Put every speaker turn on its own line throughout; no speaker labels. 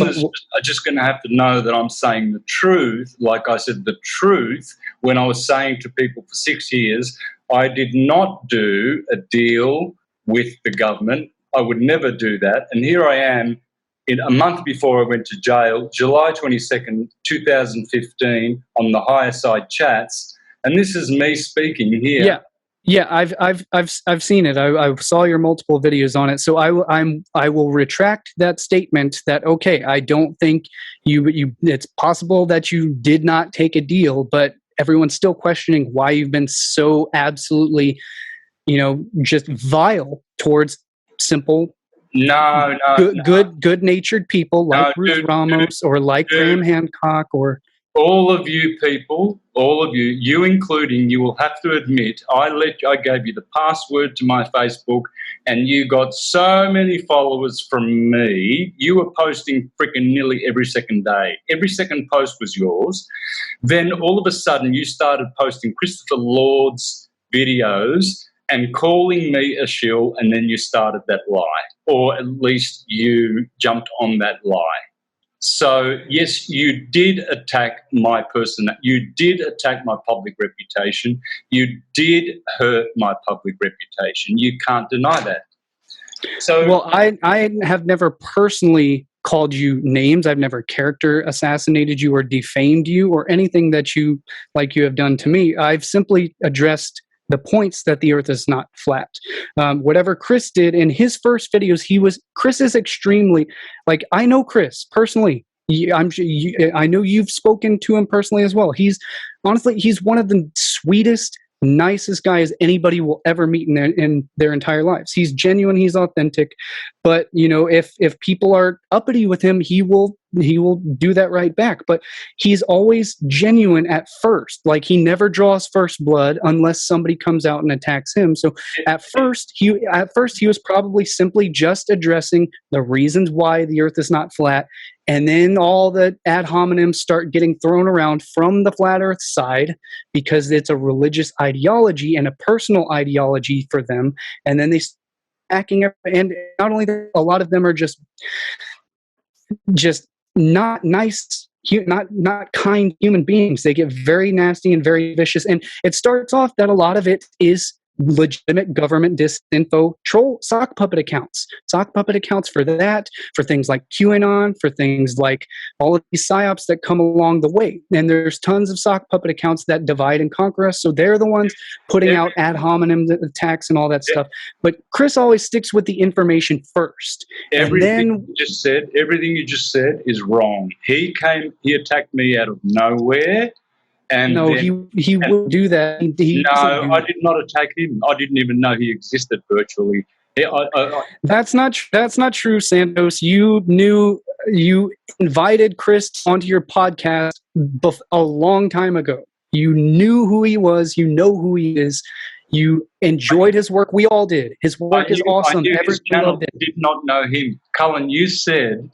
Are just going to have to know that I'm saying the truth. Like I said, the truth, when I was saying to people for 6 years, I did not do a deal with the government. I would never do that. And here I am a month before I went to jail, July 22nd, 2015, on the Higher Side chats. And this is me speaking here.
Yeah. Yeah, I've seen it. I saw your multiple videos on it. So I will retract that statement that, okay, I don't think you it's possible that you did not take a deal, but everyone's still questioning why you've been so absolutely, just vile towards simple, good-natured people like Ruth Ramos or like Graham Hancock or
all of you people, all of you, you including, you will have to admit, I gave you the password to my Facebook and you got so many followers from me. You were posting freaking nearly every second day. Every second post was yours. Then all of a sudden you started posting Christopher Lord's videos and calling me a shill, and then you started that lie, or at least you jumped on that lie. So, yes, you did attack my person. You did attack my public reputation. You did hurt my public reputation. You can't deny that. So,
well, I have never personally called you names. I've never character assassinated you or defamed you or anything that you have done to me. I've simply addressed the points that the earth is not flat. Whatever Chris did in his first videos, Chris is extremely, I know Chris personally. I know you've spoken to him personally as well. He's one of the sweetest, nicest guys anybody will ever meet in their entire lives. He's genuine, he's authentic, but if people are uppity with him, he will do that right back. But he's always genuine at first. He never draws first blood unless somebody comes out and attacks him. So at first he was probably simply just addressing the reasons why the earth is not flat. And then all the ad hominems start getting thrown around from the flat earth side because it's a religious ideology and a personal ideology for them. And then they start acting up. And not only that, a lot of them are just not nice, not kind human beings. They get very nasty and very vicious. And it starts off that a lot of it is legitimate government disinfo troll sock puppet accounts for that, for things like QAnon, for things like all of these psyops that come along the way. And there's tons of sock puppet accounts that divide and conquer us. So they're the ones putting out ad hominem attacks and all that stuff. But Chris always sticks with the information first.
Everything you just said is wrong. He attacked me out of nowhere. And
no, he would do that.
I did not attack him. I didn't even know he existed virtually.
That's not true, Santos. You invited Chris onto your podcast a long time ago. You knew who he was. You know who he is. You enjoyed his work. We all did. His work is awesome.
Everyone did not know him. Cullen, you said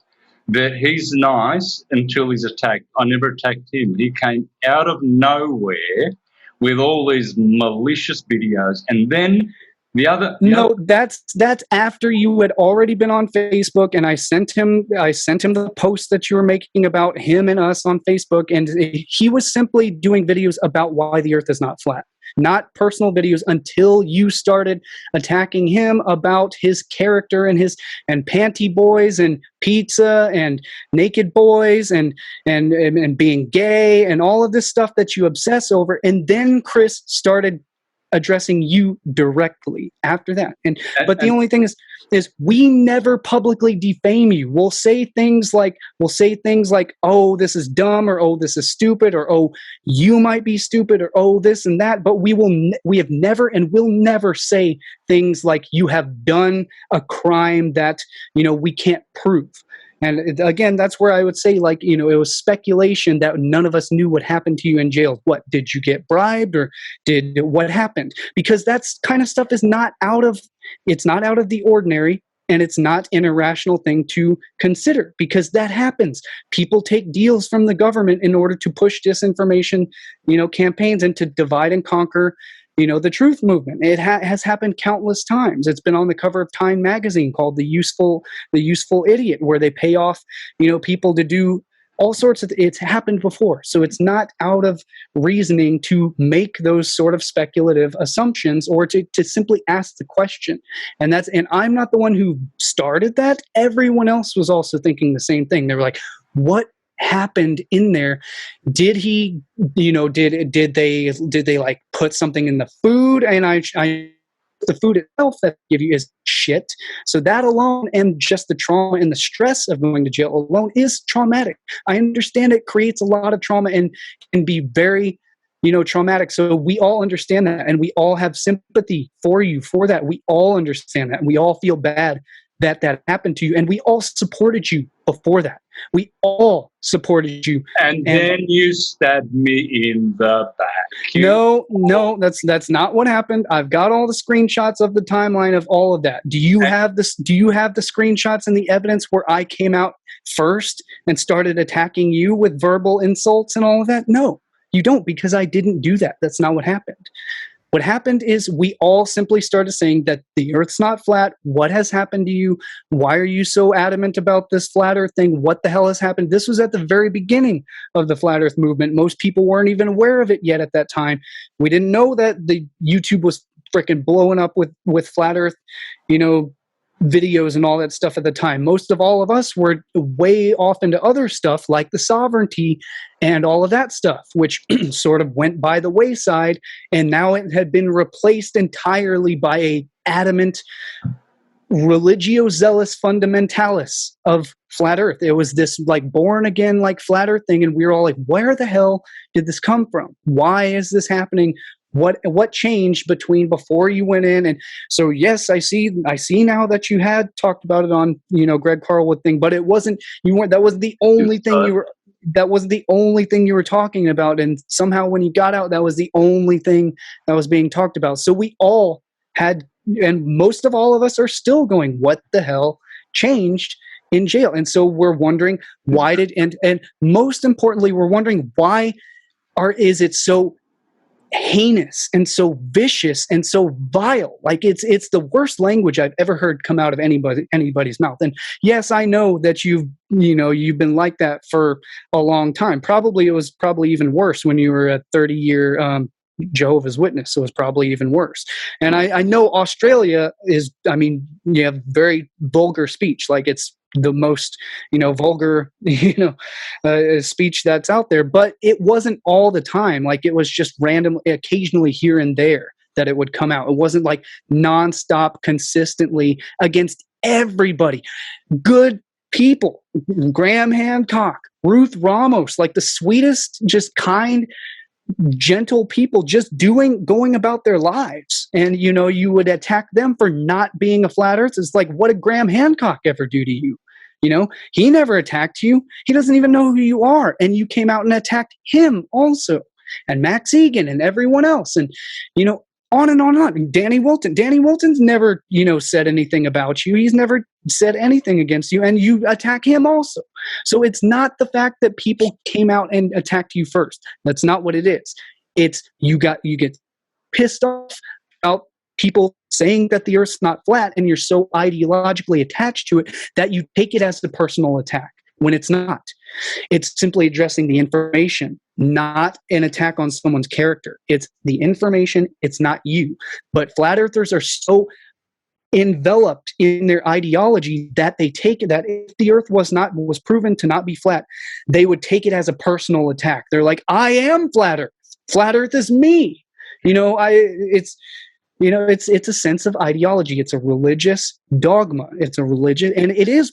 that he's nice until he's attacked. I never attacked him. He came out of nowhere with all these malicious videos. And then
that's after you had already been on Facebook, and I sent him the post that you were making about him and us on Facebook, and he was simply doing videos about why the earth is not flat. Not personal videos until you started attacking him about his character and panty boys and pizza and naked boys and being gay and all of this stuff that you obsess over. And then Chris started addressing you directly after that. But the only thing is we never publicly defame you. We'll say things like, oh, this is dumb, or oh, this is stupid, or oh, you might be stupid, or oh, this and that. But we have never and will never say things like you have done a crime that we can't prove. And again, that's where I would say, it was speculation that none of us knew what happened to you in jail. What, did you get bribed, or what happened? Because that's kind of stuff is not out of the ordinary, and it's not an irrational thing to consider, because that happens. People take deals from the government in order to push disinformation, campaigns, and to divide and conquer the truth movement. It has happened countless times. It's been on the cover of Time magazine called the useful idiot, where they pay off people to do all sorts of it's happened before. So it's not out of reasoning to make those sort of speculative assumptions, or to simply ask the question. And I'm not the one who started that. Everyone else was also thinking the same thing. They were like, what happened in there? Did he, did they like put something in the food? And I the food itself that give you is shit. So that alone, and just the trauma and the stress of going to jail alone, is traumatic. I understand it creates a lot of trauma and can be very, traumatic. So we all understand that, and we all have sympathy for you for that. We all understand that. We all feel bad that happened to you, and we all supported you before that. We all supported you.
And then you stabbed me in the back.
No, that's not what happened. I've got all the screenshots of the timeline of all of that. Do you have this? Do you have the screenshots and the evidence where I came out first and started attacking you with verbal insults and all of that? No, you don't, because I didn't do that. That's not what happened. What happened is we all simply started saying that the Earth's not flat. What has happened to you? Why are you so adamant about this flat Earth thing? What the hell has happened? This was at the very beginning of the flat Earth movement. Most people weren't even aware of it yet at that time. We didn't know that the YouTube was freaking blowing up with flat Earth, videos and all that stuff at the time. Most of all of us were way off into other stuff like the sovereignty and all of that stuff, which sort of went by the wayside, and now it had been replaced entirely by a adamant religio-zealous fundamentalis of flat Earth. It was this like born again like flat Earth thing, and we were all like, where the hell did this come from? Why is this happening? What changed between before you went in? And so, yes, I see now that you had talked about it on, Greg Carlwood thing, but that wasn't the only thing you were talking about. And somehow when you got out, that was the only thing that was being talked about. So we all had, and most of all of us are still going, what the hell changed in jail? And so we're wondering why and most importantly, we're wondering why is it so heinous and so vicious and so vile. Like it's the worst language I've ever heard come out of anybody's mouth. And yes, I know that you've been like that for a long time. It was probably even worse when you were a 30-year Jehovah's Witness. So it was probably even worse. And I know Australia is, you have very vulgar speech. Like it's the most, vulgar, speech that's out there. But it wasn't all the time. Like it was just random, occasionally here and there that it would come out. It wasn't like nonstop, consistently against everybody. Good people, Graham Hancock, Ruth Ramos, like the sweetest, just kind, gentle people, just going about their lives. And you would attack them for not being a flat earth. It's like, what did Graham Hancock ever do to you? He never attacked you. He doesn't even know who you are. And you came out and attacked him also. And Max Egan and everyone else. And on and on and on. Danny Wilton's never said anything about you. He's never said anything against you, and you attack him also. So it's not the fact that people came out and attacked you first. That's not what it is. It's you get pissed off about people saying that the Earth's not flat, and you're so ideologically attached to it that you take it as a personal attack when it's not. It's simply addressing the information, not an attack on someone's character. It's the information, it's not you. But flat earthers are so enveloped in their ideology that they take it that if the Earth was proven to not be flat, they would take it as a personal attack. They're like, I am flat Earth. Flat Earth is me. It's a sense of ideology. It's a religious dogma. It's a religion, and it is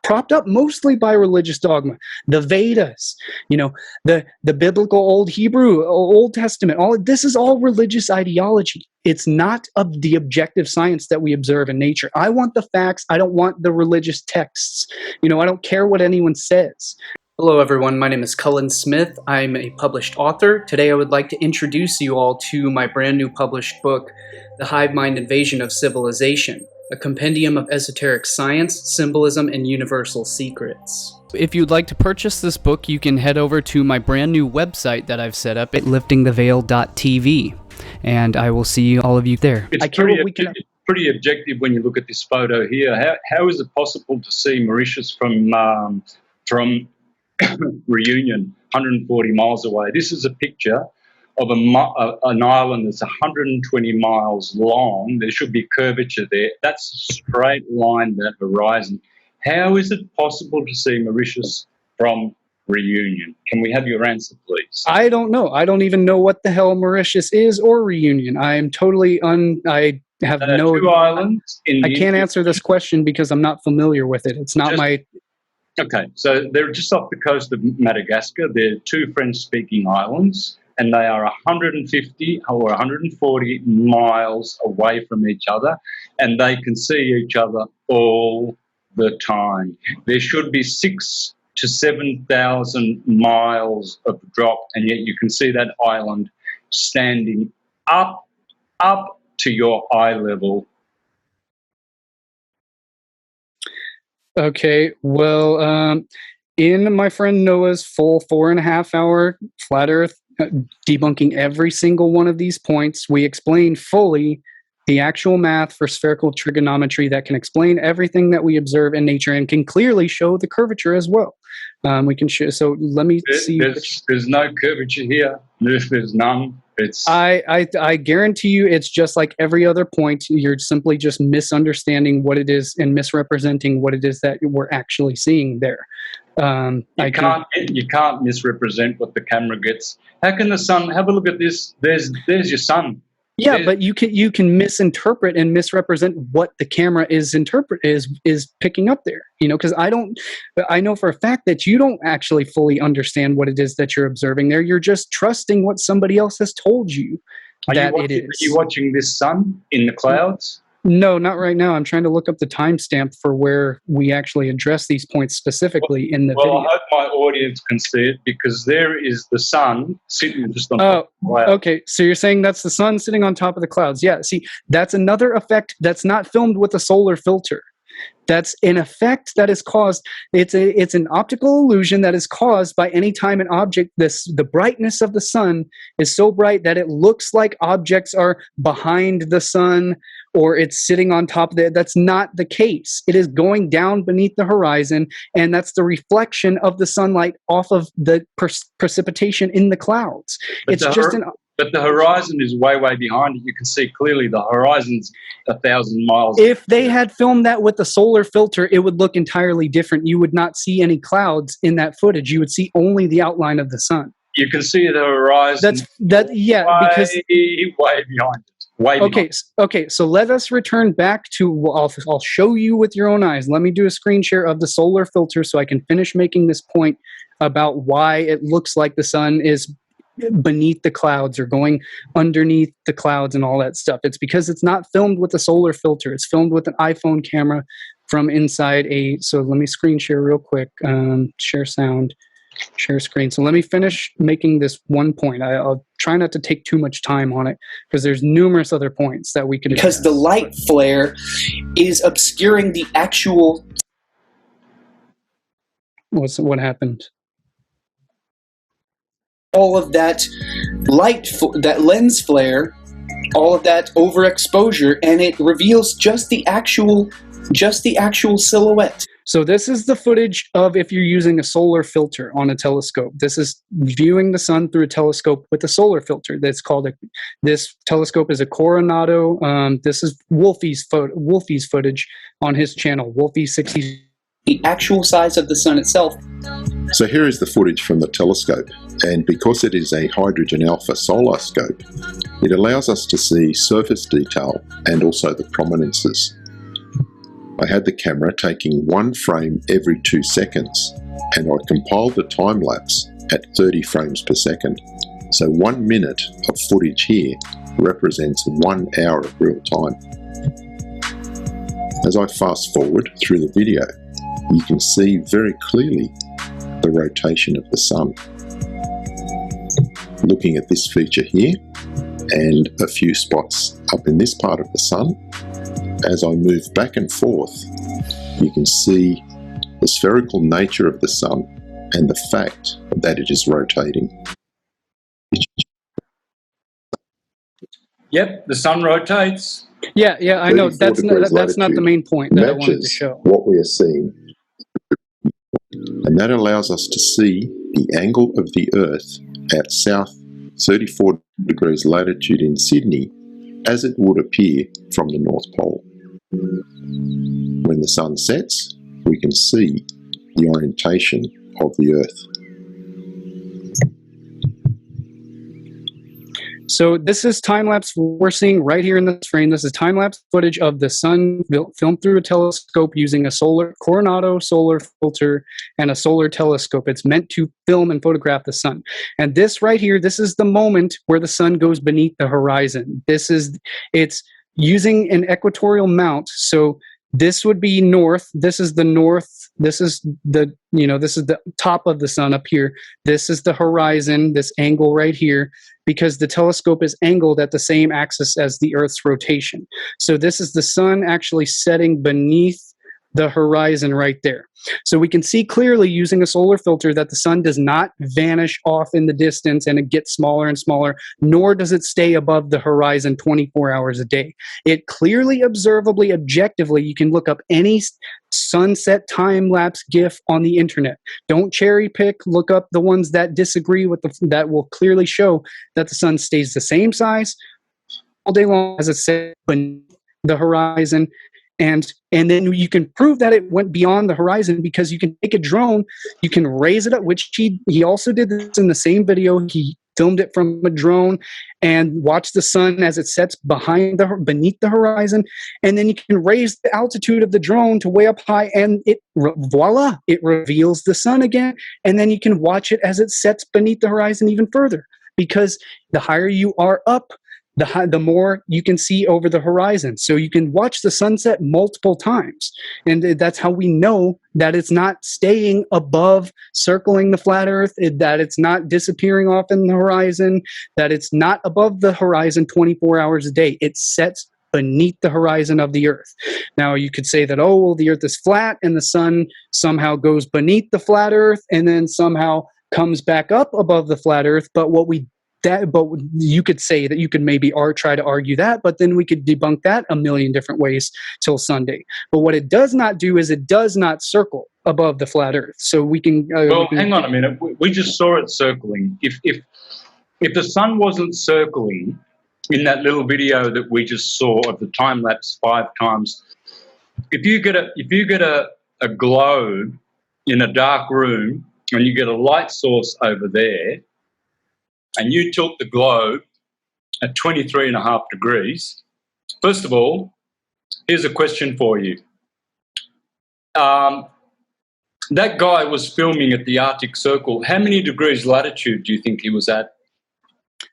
propped up mostly by religious dogma. The Vedas, the biblical Old Hebrew, Old Testament, this is all religious ideology. It's not of the objective science that we observe in nature. I want the facts. I don't want the religious texts. I don't care what anyone says. Hello everyone, my name is Cullen Smith. I'm a published author. Today I would like to introduce you all to my brand new published book, The Hive Mind Invasion of Civilization, a compendium of esoteric science, symbolism, and universal secrets. If you'd like to purchase this book, you can head over to my brand new website that I've set up at liftingtheveil.tv. and I will see all of you there.
It's pretty objective when you look at this photo here. How is it possible to see Mauritius from Reunion, 140 miles away? This is a picture of an island that's 120 miles long. There should be curvature there. That's a straight line, that horizon. How is it possible to see Mauritius from Reunion? Can we have your answer, please?
I don't know. I don't even know what the hell Mauritius is or Reunion. I am totally I have no.
Two islands.
I can't answer this question because I'm not familiar with it. It's not my.
Okay, so they're just off the coast of Madagascar. They're two French-speaking islands, and they are 150 or 140 miles away from each other, and they can see each other all the time. There should be 6,000 to 7,000 miles of drop, and yet you can see that island standing up to your eye level.
Okay, well, in my friend Noah's full 4.5-hour Flat Earth debunking every single one of these points, we explain fully the actual math for spherical trigonometry that can explain everything that we observe in nature and can clearly show the curvature as well. We can show. So let me see.
There's no curvature here. There's none.
I guarantee you, it's just like every other point. You're simply just misunderstanding what it is and misrepresenting what it is that we're actually seeing there. You
can't misrepresent what the camera gets. How can the sun? Have a look at this. There's your sun.
Yeah, but you can misinterpret and misrepresent what the camera is picking up there. You know, because I know for a fact that you don't actually fully understand what it is that you're observing there. You're just trusting what somebody else has told you it is.
Are you watching this sun in the clouds?
No, not right now. I'm trying to look up the timestamp for where we actually address these points specifically in the video.
Well, I hope my audience can see it, because there is the sun sitting just on top of the clouds.
Okay, so you're saying that's the sun sitting on top of the clouds. Yeah, see, that's another effect that's not filmed with a solar filter. That's an effect that is caused. It's an optical illusion that is caused by any time an object, the brightness of the sun is so bright that it looks like objects are behind the sun or it's sitting on top of it. That's not the case. It is going down beneath the horizon, and that's the reflection of the sunlight off of the precipitation in the clouds.
But the horizon is way, way behind it. You can see clearly the horizon's 1,000 miles.
If they had filmed that with a solar filter, it would look entirely different. You would not see any clouds in that footage. You would see only the outline of the sun.
You can see the horizon.
Because
way behind it.
Okay. So let us return back to. I'll show you with your own eyes. Let me do a screen share of the solar filter so I can finish making this point about why it looks like the sun is beneath the clouds or going underneath the clouds and all that stuff. It's because it's not filmed with a solar filter. It's filmed with an iPhone camera from inside so let me screen share real quick. Share sound, share screen. So let me finish making this one point. I'll try not to take too much time on it because there's numerous other points that we can
because the light flare is obscuring the actual.
What happened?
All of that that lens flare, all of that overexposure, and it reveals just the actual silhouette.
So this is the footage of if you're using a solar filter on a telescope. This is viewing the sun through a telescope with a solar filter. This telescope is a Coronado. This is Wolfie's footage on his channel, Wolfie 60.
The actual size of the sun itself.
So here is the footage from the telescope, and because it is a hydrogen alpha solar scope, it allows us to see surface detail and also the prominences. I had the camera taking one frame every 2 seconds, and I compiled the time lapse at 30 frames per second. So 1 minute of footage here represents 1 hour of real time. As I fast forward through the video, you can see very clearly the rotation of the sun. Looking at this feature here and a few spots up in this part of the sun, as I move back and forth, you can see the spherical nature of the sun and the fact that it is rotating.
Yep, the sun rotates.
Yeah, I know.
34
That's
degrees
that's not the
latitude
main point that I wanted to
matches
show.
what we are seeing. And that allows us to see the angle of the Earth at south 34 degrees latitude in Sydney as it would appear from the North Pole. When the sun sets, we can see the orientation of the Earth.
So this is time-lapse we're seeing right here in this frame. This is time-lapse footage of the sun filmed through a telescope using a Coronado solar filter and a solar telescope. It's meant to film and photograph the sun. And this right here, this is the moment where the sun goes beneath the horizon. It's using an equatorial mount. So this would be north. This is the north. This is the top of the sun up here. This is the horizon, this angle right here, because the telescope is angled at the same axis as the Earth's rotation. So this is the sun actually setting beneath the horizon right there. So we can see clearly using a solar filter that the sun does not vanish off in the distance and it gets smaller and smaller, nor does it stay above the horizon 24 hours a day. It clearly, observably, objectively, you can look up any sunset time-lapse GIF on the internet. Don't cherry pick, look up the ones that disagree with that will clearly show that the sun stays the same size all day long as it sets beneath the horizon. And then you can prove that it went beyond the horizon because you can take a drone, you can raise it up, which he also did this in the same video. He filmed it from a drone and watch the sun as it sets beneath the horizon. And then you can raise the altitude of the drone to way up high and voila, it reveals the sun again. And then you can watch it as it sets beneath the horizon even further, because the higher you are up, the more you can see over the horizon. So you can watch the sunset multiple times. And that's how we know that it's not staying above, circling the flat Earth, that it's not disappearing off in the horizon, that it's not above the horizon 24 hours a day. It sets beneath the horizon of the Earth. Now you could say that, oh, well, the Earth is flat and the sun somehow goes beneath the flat Earth and then somehow comes back up above the flat Earth. But you could say that you could maybe try to argue that, but then we could debunk that a million different ways till Sunday. But what it does not do is it does not circle above the flat Earth. So we can.
Hang on a minute. We just saw it circling. If the sun wasn't circling in that little video that we just saw of the time lapse 5 times, if you get a globe in a dark room and you get a light source over there, and you tilt the globe at 23.5 degrees, first of all, here's a question for you. That guy was filming at the Arctic Circle. How many degrees latitude do you think he was at?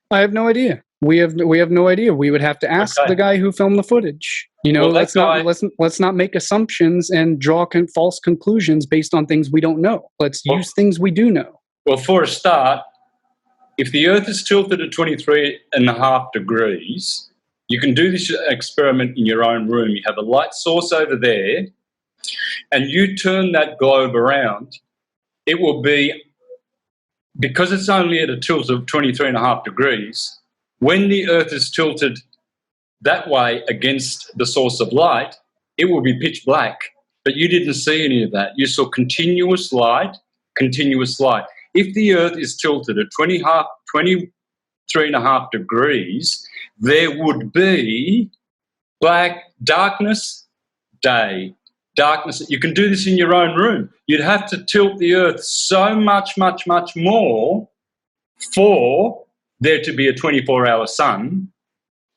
I have no idea. We have no idea. We would have to ask the guy who filmed the footage. Well, let's not make assumptions and draw false conclusions based on things we don't know. Let's use things we do know.
Well, for a start, if the Earth is tilted at 23.5 degrees, you can do this experiment in your own room. You have a light source over there, and you turn that globe around. It will be, because it's only at a tilt of 23.5 degrees, when the Earth is tilted that way against the source of light, it will be pitch black. But you didn't see any of that. You saw continuous light, continuous light. If the Earth is tilted at 23.5 degrees, there would be darkness, day, darkness. You can do this in your own room. You'd have to tilt the Earth so much, much, much more for there to be a 24-hour sun,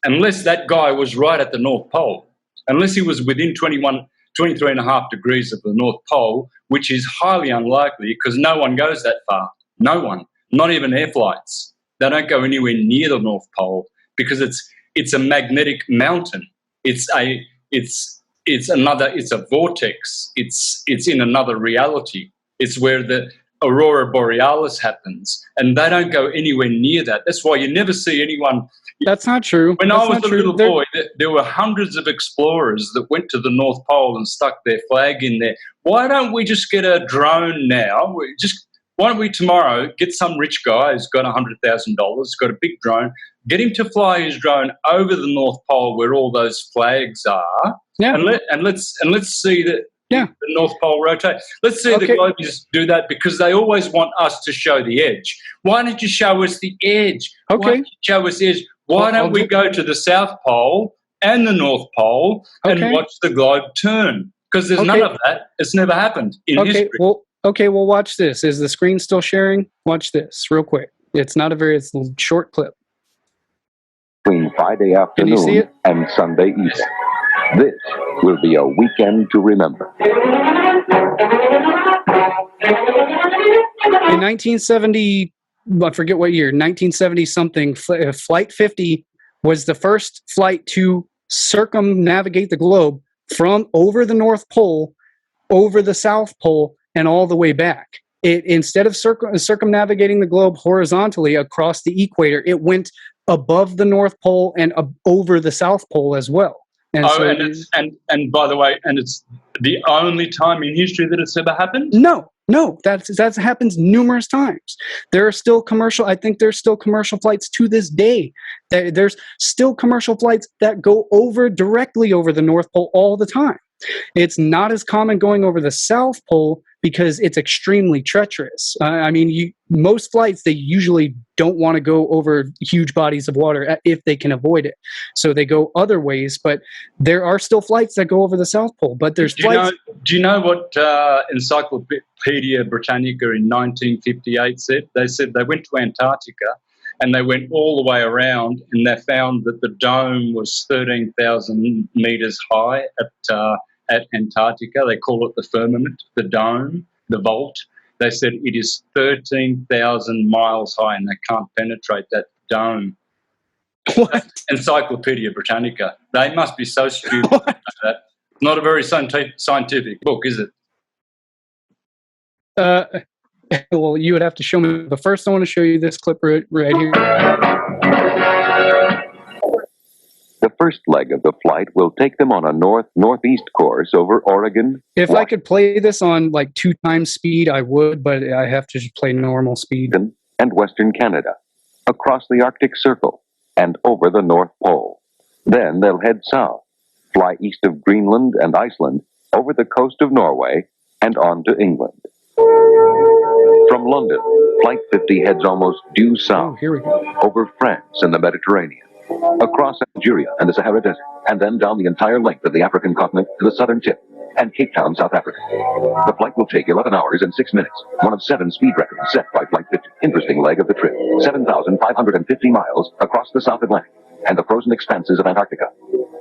unless that guy was right at the North Pole, unless he was within 23.5 degrees of the North Pole, which is highly unlikely because no one goes that far. No one, not even air flights. They don't go anywhere near the North Pole because it's a magnetic mountain. It's a vortex. It's in another reality. It's where the aurora borealis happens, and they don't go anywhere near that. That's why you never see anyone.
That's not true.
When I was a little boy, there were hundreds of explorers that went to the North Pole and stuck their flag in there. Why don't we just get a drone now? Why don't we tomorrow get some rich guy who's got $100,000, got a big drone, get him to fly his drone over the North Pole where all those flags are, and let's see that the North Pole rotate. Let's see the globies do that, because they always want us to show the edge. Why don't you show us the edge?
Okay.
Why don't you show us the edge? Why don't we go to the South Pole and the North Pole and watch the globe turn? Because there's none of that. It's never happened in history.
Well, watch this. Is the screen still sharing? Watch this real quick. It's not it's a short clip.
Between Friday afternoon and Sunday evening. This will be a weekend to remember.
In 1970, I forget what year, 1970 something, Flight 50 was the first flight to circumnavigate the globe from over the North Pole, over the South Pole, and all the way back. It, instead of circumnavigating the globe horizontally across the equator, it went above the North Pole and over the South Pole as well. And
and by the way, and it's the only time in history that it's ever happened?
No, that happens numerous times. There are still I think there's still commercial flights to this day. There's still commercial flights that go directly over the North Pole all the time. It's not as common going over the South Pole because it's extremely treacherous. Most flights, they usually don't want to go over huge bodies of water if they can avoid it. So they go other ways, but there are still flights that go over the South Pole. But there's flights...
Do you know what Encyclopedia Britannica in 1958 said? They said they went to Antarctica and they went all the way around, and they found that the dome was 13,000 meters high at Antarctica. They call it the firmament, the dome, the vault. They said it is 13,000 miles high and they can't penetrate that dome.
What?
Encyclopedia Britannica. They must be so stupid. That. Not a very scientific book, is it?
Well, you would have to show me. But first, I want to show you this clip right here.
The first leg of the flight will take them on a north-northeast course over Oregon.
If I could play this on like 2 times speed, I would, but I have to just play normal speed.
And Western Canada, across the Arctic Circle, and over the North Pole. Then they'll head south, fly east of Greenland and Iceland, over the coast of Norway, and on to England. From London, Flight 50 heads almost due south,
here we go.
over France and the Mediterranean, across Algeria and the Sahara Desert, and then down the entire length of the African continent to the southern tip, and Cape Town, South Africa. The flight will take 11 hours and 6 minutes, one of 7 speed records set by Flight 50. Interesting leg of the trip, 7,550 miles across the South Atlantic and the frozen expanses of Antarctica,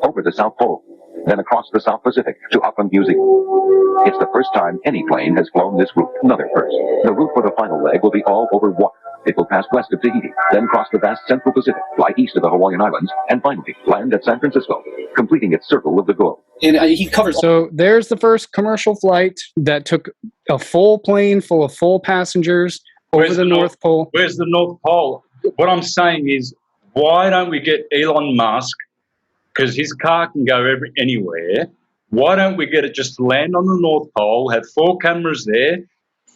over the South Pole, then across the South Pacific to Auckland, New Zealand. It's the first time any plane has flown this route. Another first. The route for the final leg will be all over water. It will pass west of Tahiti, then cross the vast Central Pacific, fly east of the Hawaiian Islands, and finally land at San Francisco, completing its circle of the globe.
And he covers.
So there's the first commercial flight that took a full plane full of full passengers over the North Pole.
Where's the North Pole? What I'm saying is, why don't we get Elon Musk, because his car can go anywhere, why don't we get it just to land on the North Pole, have 4 cameras there,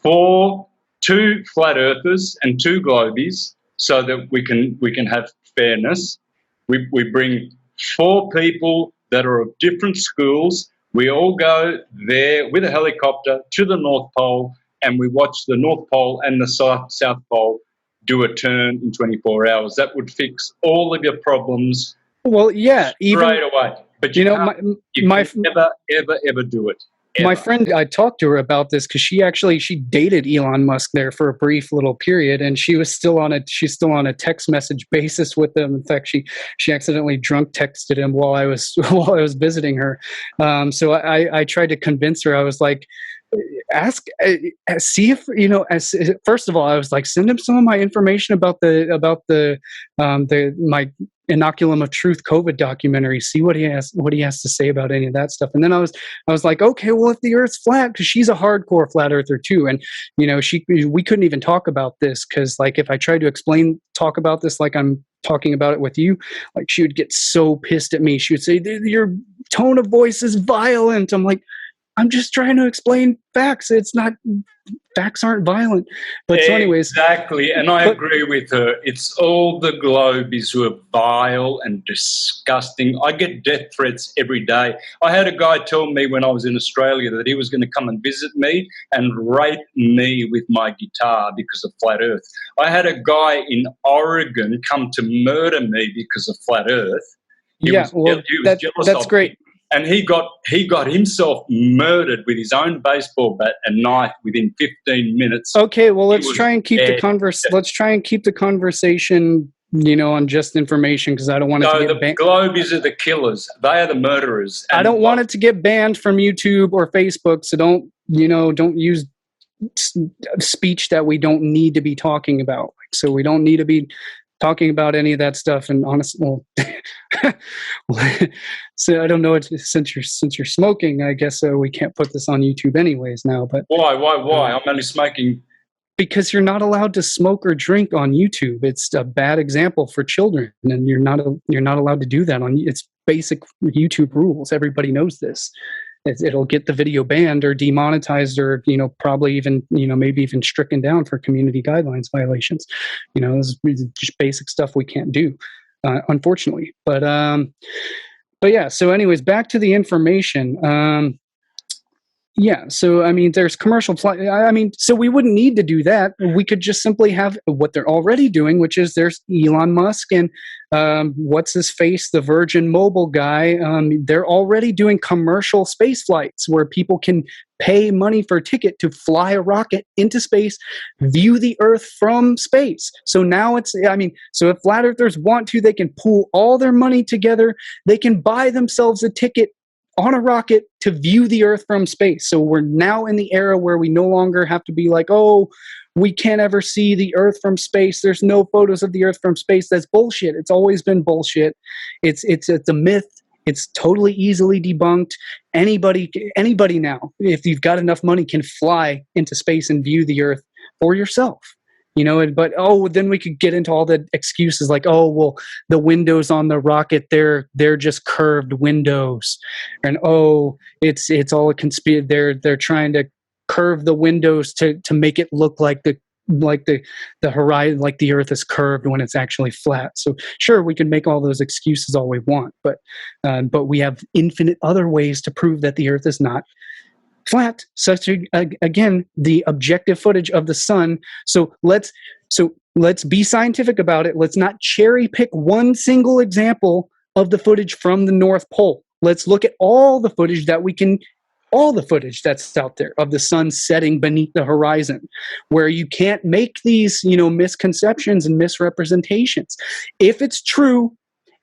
2 flat earthers and 2 globies, so that we can have fairness. We bring 4 people that are of different schools. We all go there with a helicopter to the North Pole, and we watch the North Pole and the South Pole do a turn in 24 hours. That would fix all of your problems.
Well, yeah,
straight away. But you know, you can never do it. Ever.
My friend, I talked to her about this because she dated Elon Musk there for a brief little period, and she's still on a text message basis with him. In fact, she accidentally drunk texted him while I was visiting her. So I tried to convince her. I was like, see if first of all, I was like, send him some of my information about my Inoculum of Truth COVID documentary, see what he has to say about any of that stuff. And then I was like, okay, well, if the Earth's flat, because she's a hardcore flat earther too, and we couldn't even talk about this because, like, if I tried to talk about this like I'm talking about it with you, like, she would get so pissed at me. She would say, your tone of voice is violent. I'm like, I'm just trying to explain facts. It's not, facts aren't violent. But so anyways.
Exactly, and I agree with her. It's all the globies who are vile and disgusting. I get death threats every day. I had a guy tell me when I was in Australia that he was going to come and visit me and rape me with my guitar because of flat earth. I had a guy in Oregon come to murder me because of flat earth. He was jealous
that's
of
great.
me. And he got himself murdered with his own baseball bat and knife within 15 minutes.
Okay, well, let's try and keep the conversation, on just information, because I don't want it to get banned.
The globies are the killers. They are the murderers.
I don't want it to get banned from YouTube or Facebook, so don't use speech that we don't need to be talking about. So we don't need to be talking about any of that stuff. And honestly, so I don't know. Since you're smoking, I guess we can't put this on YouTube anyways now. But
why? I'm only smoking
because you're not allowed to smoke or drink on YouTube. It's a bad example for children, and you're not allowed to do that on. It's basic YouTube rules. Everybody knows this. It'll get the video banned or demonetized, or probably even maybe even stricken down for community guidelines violations. This is just basic stuff we can't do, unfortunately. But yeah. So anyways, back to the information. Yeah, so there's commercial so we wouldn't need to do that. We could just simply have what they're already doing, which is there's Elon Musk and what's his face, the Virgin Mobile guy. They're already doing commercial space flights where people can pay money for a ticket to fly a rocket into space, view the Earth from space. So now so if flat earthers want to, they can pool all their money together. They can buy themselves a ticket on a rocket to view the Earth from space. So we're now in the era where we no longer have to be like, oh, we can't ever see the Earth from space. There's no photos of the Earth from space. That's bullshit. It's always been bullshit. It's a myth. It's totally easily debunked. Anybody now, if you've got enough money, can fly into space and view the Earth for yourself. But then we could get into all the excuses like, oh, well, the windows on the rocket, they're just curved windows, and it's all a conspiracy. They're trying to curve the windows to make it look like the horizon, like the Earth is curved when it's actually flat. So sure, we can make all those excuses all we want, but we have infinite other ways to prove that the Earth is not flat, such again the objective footage of the sun. So let's be scientific about it. Let's not cherry pick one single example of the footage from the North Pole. Let's look at all the footage that's out there of the sun setting beneath the horizon, where you can't make these misconceptions and misrepresentations. If it's true,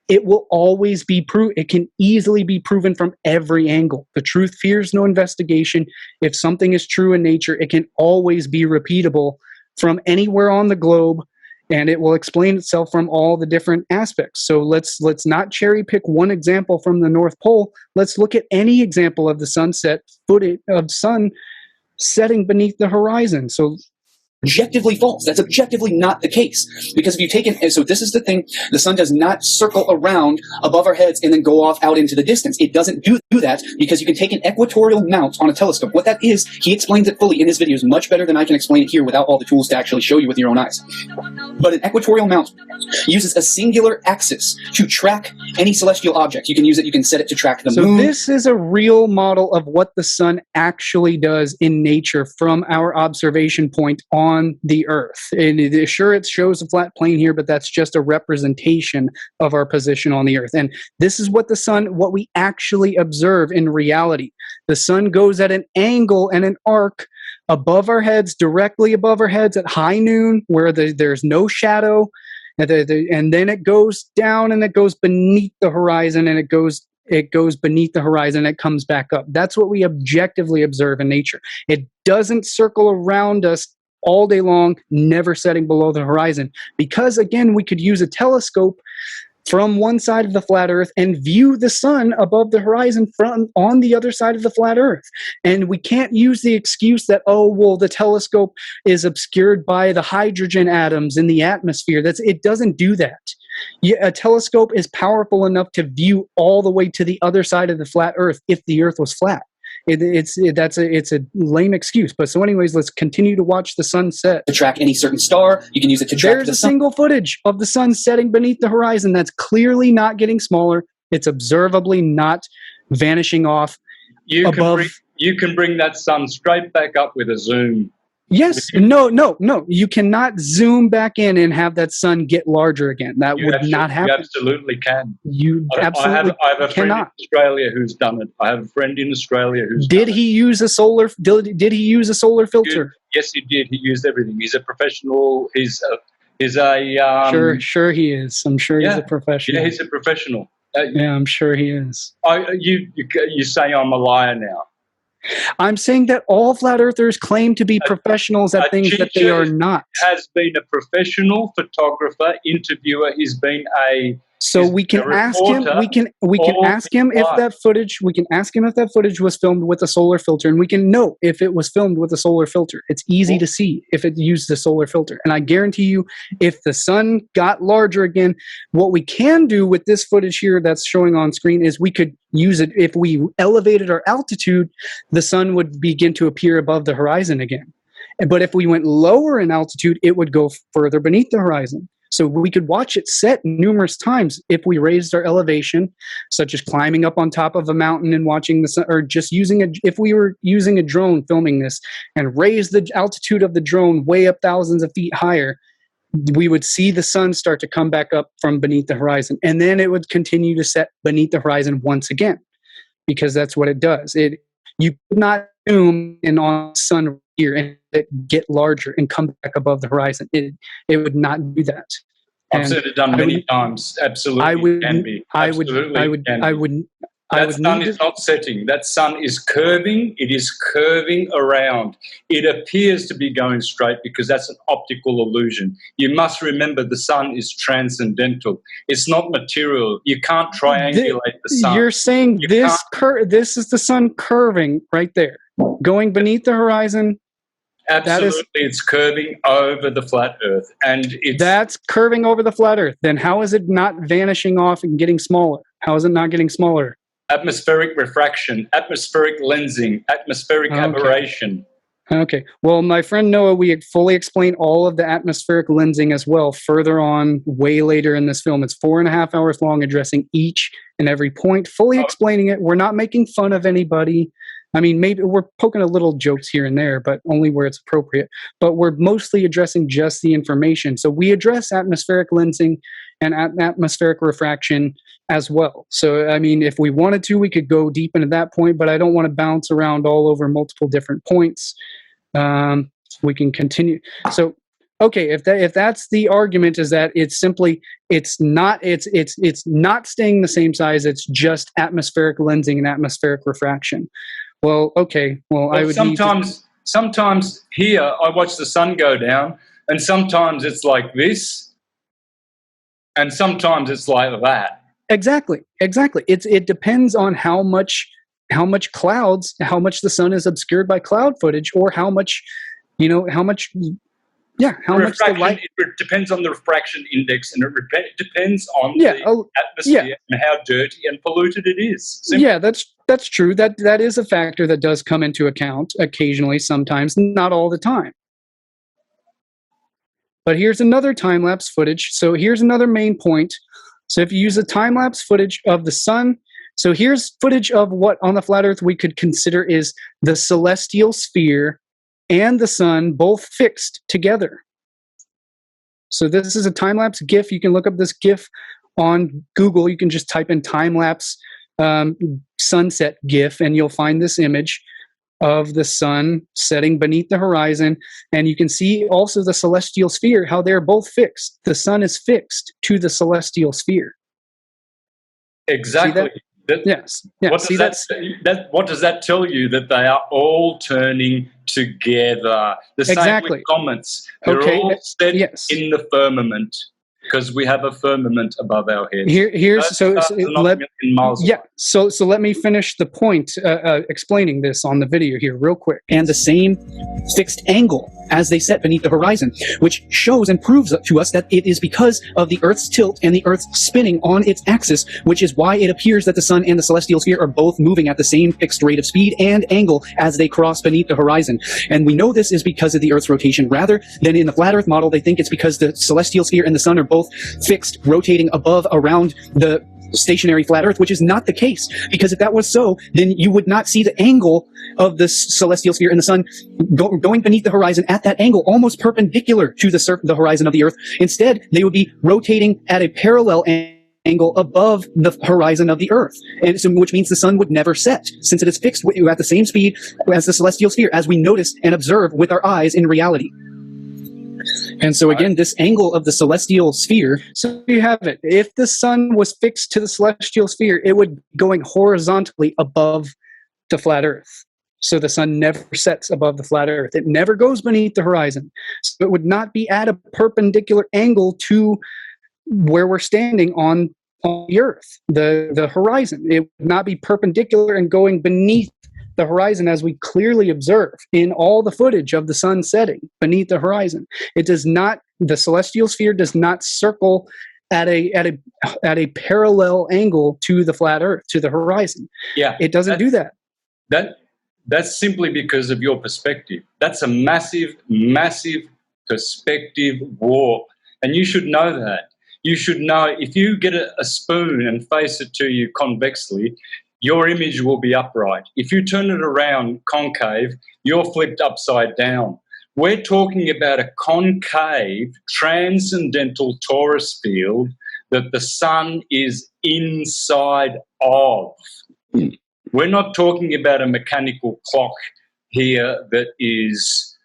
it will always be it can easily be proven from every angle. The truth fears no investigation. If something is true in nature, it can always be repeatable from anywhere on the globe, and it will explain itself from all the different aspects. So let's not cherry pick one example from the North Pole. Let's look at any example of the sunset footage of sun setting beneath the horizon. So
objectively false. That's objectively not the case. Because if you take it, so this is the thing, the sun does not circle around above our heads and then go off out into the distance. It doesn't do that because you can take an equatorial mount on a telescope. What that is, he explains it fully in his videos much better than I can explain it here without all the tools to actually show you with your own eyes. But an equatorial mount uses a singular axis to track any celestial object. You can set it to track the moon.
So this is a real model of what the sun actually does in nature from our observation point on the Earth. And sure, it shows a flat plane here, but that's just a representation of our position on the Earth. And this is what what we actually observe in reality. The sun goes at an angle and an arc above our heads, directly above our heads at high noon, where there's no shadow, and then it goes down and it goes beneath the horizon, and it goes beneath the horizon, it comes back up. That's what we objectively observe in nature. It doesn't circle around us all day long, never setting below the horizon. Because again, we could use a telescope from one side of the flat Earth and view the sun above the horizon on the other side of the flat Earth. And we can't use the excuse that, oh, well, the telescope is obscured by the hydrogen atoms in the atmosphere. It doesn't do that. A telescope is powerful enough to view all the way to the other side of the flat Earth if the Earth was flat. It's a lame excuse. But so anyways, let's continue to watch the sun set.
To track any certain star. You can use it to track
There's
the
a
sun.
single footage of the sun setting beneath the horizon that's clearly not getting smaller. It's observably not vanishing off above.
You can bring that sun straight back up with a zoom.
Yes, no. You cannot zoom back in and have that sun get larger again. That would not happen.
You absolutely can.
You absolutely
I have a friend
cannot.
in Australia who's done it. I have a friend in Australia who's
Did
done
he use a solar? Did he use a solar filter?
Yes, he did. He used everything. He's a professional. He's a
Sure he is. I'm sure he's a professional.
Yeah, he's a professional.
Yeah, I'm sure he is.
You say I'm a liar now.
I'm saying that all flat earthers claim to be professionals at things that they are not.
Has been a professional photographer, interviewer. He's been a
So we can ask him. We can ask him if that footage. We can ask him if that footage was filmed with a solar filter, and we can know if it was filmed with a solar filter. It's easy to see if it used the solar filter. And I guarantee you, if the sun got larger again, what we can do with this footage here that's showing on screen is we could use it. If we elevated our altitude, the sun would begin to appear above the horizon again. But if we went lower in altitude, it would go further beneath the horizon. So we could watch it set numerous times if we raised our elevation, such as climbing up on top of a mountain and watching the sun, or just if we were using a drone filming this and raise the altitude of the drone way up thousands of feet higher, we would see the sun start to come back up from beneath the horizon. And then it would continue to set beneath the horizon once again, because that's what it does. You could not zoom in on the sun here and it get larger and come back above the horizon. It would not do that.
I've seen it done many times. Absolutely, it can be. That sun is not setting. That sun is curving. It is curving around. It appears to be going straight because that's an optical illusion. You must remember the sun is transcendental. It's not material. You can't triangulate the sun.
You're saying this is the sun curving right there, going beneath the horizon.
Absolutely, it's curving over the flat Earth, and
that's curving over the flat Earth. Then how is it not vanishing off and getting smaller? How is it not getting smaller?
Atmospheric refraction, atmospheric lensing, atmospheric aberration.
Okay. Well, my friend Noah, we fully explain all of the atmospheric lensing as well further on, way later in this film. It's 4.5 hours long, addressing each and every point, fully explaining it. We're not making fun of anybody. I mean, maybe we're poking a little jokes here and there, but only where it's appropriate. But we're mostly addressing just the information. So we address atmospheric lensing and atmospheric refraction as well. So, I mean, if we wanted to, we could go deep into that point, but I don't want to bounce around all over multiple different points. We can continue. So, okay, if that's the argument, is that it's not staying the same size. It's just atmospheric lensing and atmospheric refraction. Well, okay. Well, I would
sometimes here I watch the sun go down, and sometimes it's like this, and sometimes it's like that.
Exactly. It depends on how much clouds, how much the sun is obscured by cloud footage, or how much the light.
It depends on the refraction index, and it depends on the atmosphere and how dirty and polluted it is. Simple.
Yeah, that's true. That is a factor that does come into account occasionally, sometimes, not all the time. But here's another time-lapse footage. So here's another main point. So if you use a time-lapse footage of the sun, so here's footage of what on the flat Earth we could consider is the celestial sphere and the sun both fixed together. So this is a time-lapse GIF. You can look up this GIF on Google. You can just type in time-lapse sunset GIF, and you'll find this image of the sun setting beneath the horizon. And you can see also the celestial sphere, how they're both fixed. The sun is fixed to the celestial sphere.
Exactly.
Yes. Yeah.
What does that tell you? That they are all turning together. The same with comets. They're all set in the firmament. because we have a firmament above our heads.
Here's
Those stars are not a million miles away.
So let me finish the point, explaining this on the video here real quick.
And the same fixed angle as they set beneath the horizon, which shows and proves to us that it is because of the Earth's tilt and the Earth's spinning on its axis, which is why it appears that the sun and the celestial sphere are both moving at the same fixed rate of speed and angle as they cross beneath the horizon. And we know this is because of the Earth's rotation, rather than in the flat Earth model, they think it's because the celestial sphere and the sun are both fixed, rotating above around the stationary flat Earth, which is not the case. Because if that was so, then you would not see the angle of the celestial sphere and the sun going beneath the horizon at that angle, almost perpendicular to the horizon of the Earth. Instead, they would be rotating at a parallel angle above the horizon of the Earth, and so, which means the sun would never set, since it is fixed at the same speed as the celestial sphere, as we notice and observe with our eyes in reality. And so again, this angle of the celestial sphere.
So you have it. If the sun was fixed to the celestial sphere, it would be going horizontally above the flat Earth. So the sun never sets above the flat Earth. It never goes beneath the horizon. So it would not be at a perpendicular angle to where we're standing on the Earth, the horizon. It would not be perpendicular and going beneath the horizon, as we clearly observe in all the footage of the sun setting beneath the horizon. It does not, the celestial sphere does not circle at a parallel angle to the flat Earth, to the horizon.
Yeah,
it doesn't do that.
That's simply because of your perspective. That's a massive, massive perspective warp, and you should know that. You should know if you get a spoon and face it to you convexly, your image will be upright. If you turn it around concave, you're flipped upside down. We're talking about a concave, transcendental torus field that the sun is inside of. We're not talking about a mechanical clock here that is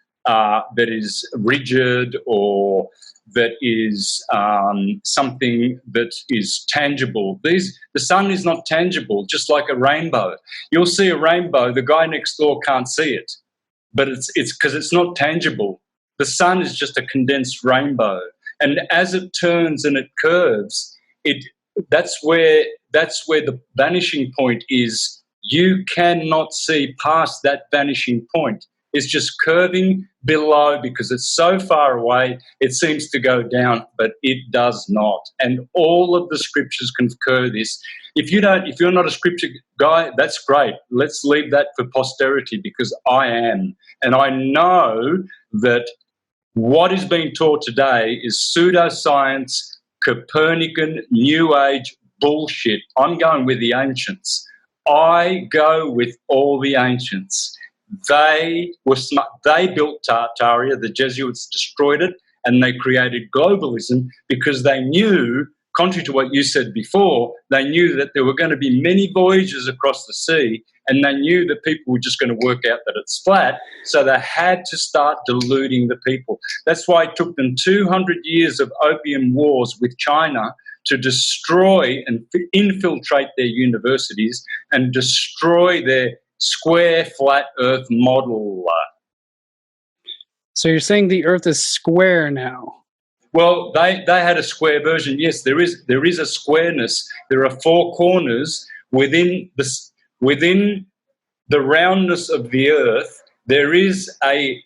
rigid or that is something that is tangible. The sun is not tangible, just like a rainbow. You'll see a rainbow, the guy next door can't see it, but it's because it's not tangible. The sun is just a condensed rainbow. And as it turns and it curves, that's where the vanishing point is. You cannot see past that vanishing point. It's just curving below because it's so far away, it seems to go down, but it does not. And all of the scriptures concur this. If you're not a scripture guy, that's great. Let's leave that for posterity, because I am. And I know that what is being taught today is pseudoscience, Copernican, New Age bullshit. I'm going with the ancients. I go with all the ancients. They were smart. They built Tartaria. The Jesuits destroyed it, and they created globalism because they knew, contrary to what you said before, they knew that there were going to be many voyages across the sea, and they knew that people were just going to work out that it's flat, so they had to start deluding the people. That's why it took them 200 years of opium wars with China to destroy and infiltrate their universities and destroy their square, flat Earth model.
So you're saying the Earth is square now?
Well, they had a square version. Yes, there is a squareness. There are four corners within the roundness of the Earth. There is a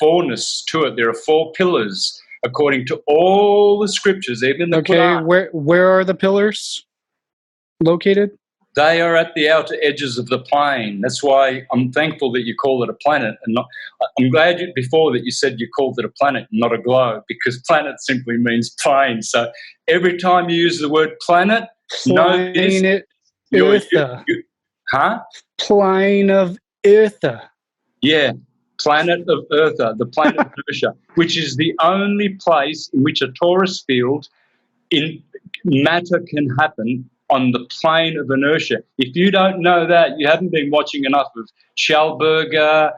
fourness to it. There are four pillars, according to all the scriptures, even the Quran.
Where are the pillars located?
They are at the outer edges of the plane. That's why I'm thankful that you call it a planet, and not. I'm glad before that you said you called it a planet, not a globe, because planet simply means plane. So every time you use the word planet, know this.
Plane of Eartha.
Yeah. Planet of Eartha, the planet of inertia, which is the only place in which a torus field in matter can happen on the plane of inertia. If you don't know that, you haven't been watching enough of Schallberger,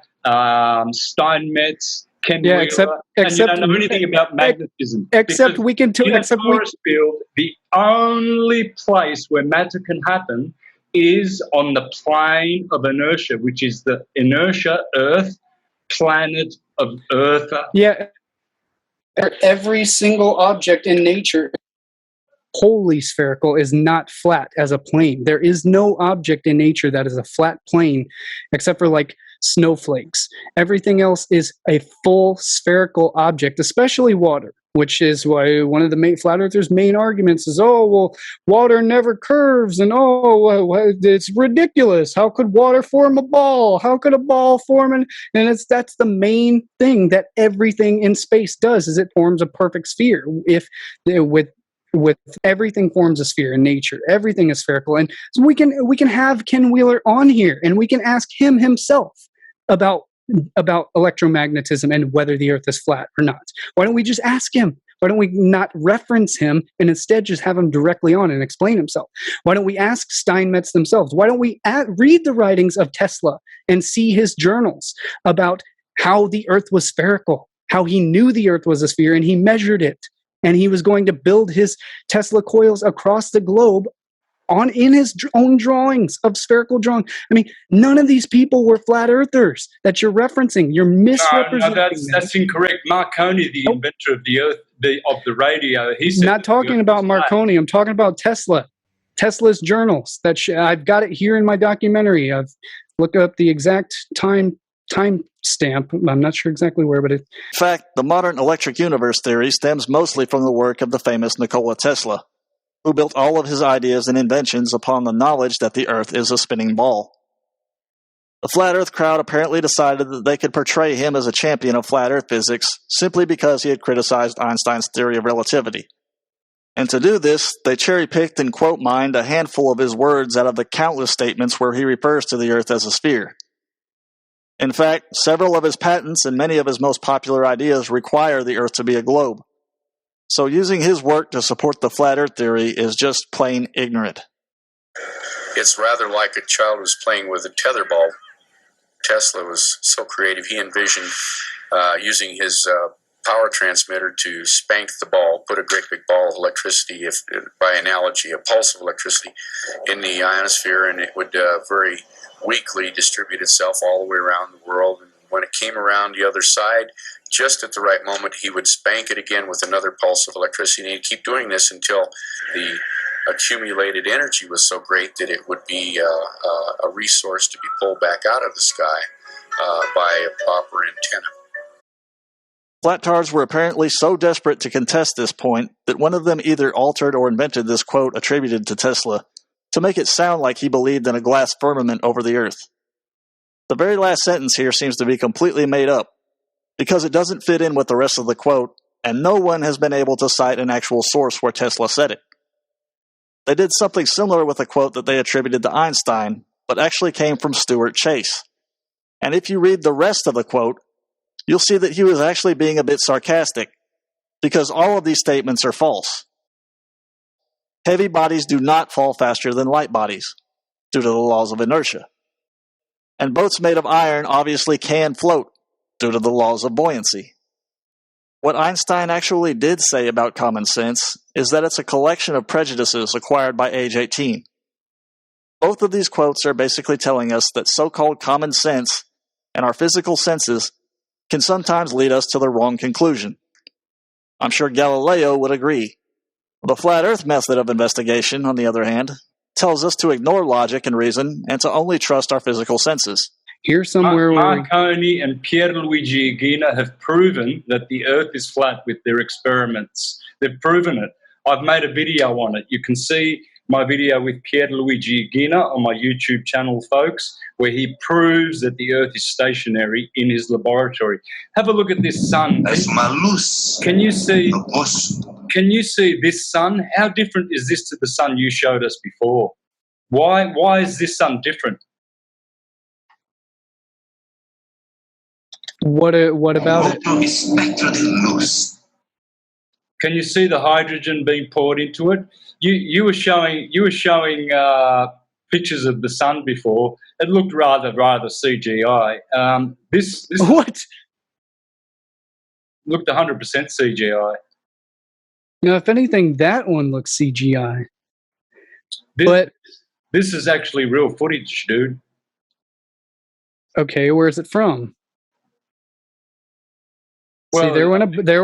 Steinmetz, Ken Wheeler, and you don't know anything about magnetism.
Except we can
in a torus field, the only place where matter can happen is on the plane of inertia, which is the inertia Earth, planet of Earth.
Yeah. Every single object in nature wholly spherical is not flat as a plane. There is no object in nature that is a flat plane except for like snowflakes. Everything else is a full spherical object, especially water, which is why one of the flat earthers' main arguments is, oh, well, water never curves, and it's ridiculous. How could water form a ball? How could a ball form that's the main thing that everything in space does, is it forms a perfect sphere. If with everything forms a sphere in nature, everything is spherical, and so we can have Ken Wheeler on here, and we can ask him himself about electromagnetism and whether the Earth is flat or not. Why don't we just ask him? Why don't we not reference him and instead just have him directly on and explain himself? Why don't we ask Steinmetz themselves? Why don't we read the writings of Tesla and see his journals about how the Earth was spherical, how he knew the Earth was a sphere and he measured it, and he was going to build his Tesla coils across the globe in his own drawings of spherical drawing. I mean, none of these people were flat earthers that you're referencing. You're misrepresenting.
No, that's incorrect. Marconi, the inventor of the Earth, of the radio, he said.
Not talking about Marconi. I'm talking about Tesla. Tesla's journals. I've got it here in my documentary. I've looked up the exact time stamp. I'm not sure exactly where, but
In fact, the modern electric universe theory stems mostly from the work of the famous Nikola Tesla, who built all of his ideas and inventions upon the knowledge that the Earth is a spinning ball. The Flat Earth crowd apparently decided that they could portray him as a champion of Flat Earth physics simply because he had criticized Einstein's theory of relativity. And to do this, they cherry-picked and quote-mined a handful of his words out of the countless statements where he refers to the Earth as a sphere. In fact, several of his patents and many of his most popular ideas require the Earth to be a globe. So using his work to support the Flat Earth theory is just plain ignorant.
It's rather like a child who's playing with a tetherball. Tesla was so creative. He envisioned using his power transmitter to spank the ball, put a great big ball of electricity, by analogy, a pulse of electricity, in the ionosphere, and it would very weakly distribute itself all the way around the world. And when it came around the other side, just at the right moment, he would spank it again with another pulse of electricity, and he'd keep doing this until the accumulated energy was so great that it would be a resource to be pulled back out of the sky by a proper antenna.
Flat-tards were apparently so desperate to contest this point that one of them either altered or invented this quote attributed to Tesla to make it sound like he believed in a glass firmament over the Earth. The very last sentence here seems to be completely made up, because it doesn't fit in with the rest of the quote, and no one has been able to cite an actual source where Tesla said it. They did something similar with a quote that they attributed to Einstein, but actually came from Stuart Chase. And if you read the rest of the quote, you'll see that he was actually being a bit sarcastic, because all of these statements are false. Heavy bodies do not fall faster than light bodies, due to the laws of inertia. And boats made of iron obviously can float, due to the laws of buoyancy. What Einstein actually did say about common sense is that it's a collection of prejudices acquired by age 18. Both of these quotes are basically telling us that so-called common sense and our physical senses can sometimes lead us to the wrong conclusion. I'm sure Galileo would agree. The flat earth method of investigation, on the other hand, tells us to ignore logic and reason and to only trust our physical senses.
Here somewhere
Marconi and Pierluigi Ghina have proven that the Earth is flat with their experiments. They've proven it. I've made a video on it. You can see my video with Pierluigi Ghina on my YouTube channel, folks, where he proves that the Earth is stationary in his laboratory. Have a look at this sun. Can you see? Can you see this sun? How different is this to the sun you showed us before? Why is this sun different?
What about it?
Can you see the hydrogen being poured into it? You were showing pictures of the sun before. It looked rather CGI. This
what
looked 100% CGI.
Now, if anything, that one looks CGI.
This is actually real footage, dude.
Okay, where is it from? See, there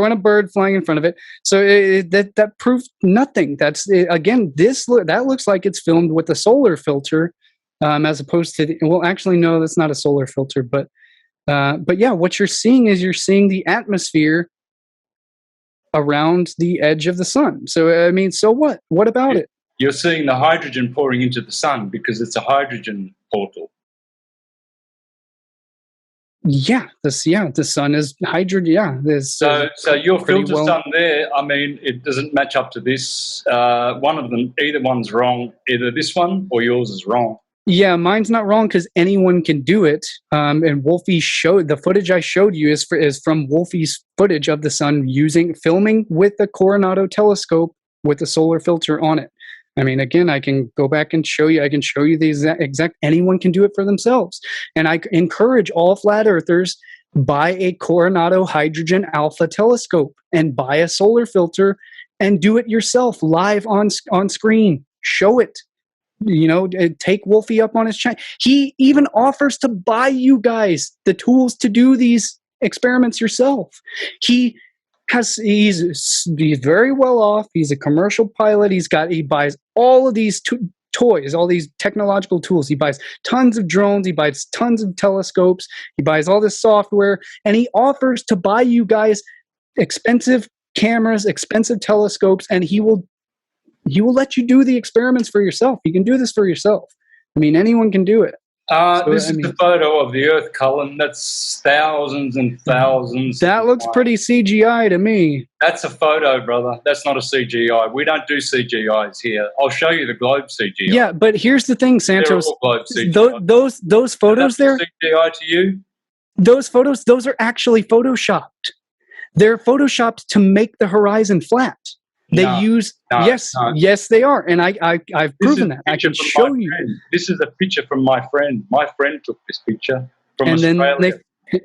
went a bird flying in front of it. So that proved nothing. That's again, that looks like it's filmed with a solar filter, as opposed to well, actually, no, that's not a solar filter. But yeah, what you're seeing is the atmosphere around the edge of the sun. So I mean, so what? What about it?
You're seeing the hydrogen pouring into the sun because it's a hydrogen portal.
The sun is hydrogen. Yeah,
so your filter sun there. I mean, it doesn't match up to this. One of them, either one's wrong. Either this one or yours is wrong.
Yeah, mine's not wrong because anyone can do it. And Wolfie showed the footage I showed you is from Wolfie's footage of the sun filming with the Coronado telescope with the solar filter on it. I mean, again, I can go back and show you. I can show you the exact. Anyone can do it for themselves. And I encourage all flat earthers, buy a Coronado Hydrogen Alpha telescope and buy a solar filter and do it yourself live on screen. Show it. You know, take Wolfie up on his channel. He even offers to buy you guys the tools to do these experiments yourself. He's very well off. He's a commercial pilot. He buys all of these toys, all these technological tools. He buys tons of drones. He buys tons of telescopes. He buys all this software, and he offers to buy you guys expensive cameras, expensive telescopes, and he will let you do the experiments for yourself. You can do this for yourself. I mean, anyone can do it.
This is the photo of the Earth, Cullen. That's thousands and thousands.
That looks pretty CGI to me.
That's a photo, brother. That's not a CGI. We don't do CGIs here. I'll show you the globe CGI.
Yeah, but here's the thing, Santos. Those photos there.
CGI to you?
Those photos, those are actually photoshopped. They're photoshopped to make the horizon flat. Yes, they are, and I've proven that. I can show you.
This is a picture from my friend. My friend took this picture from Australia,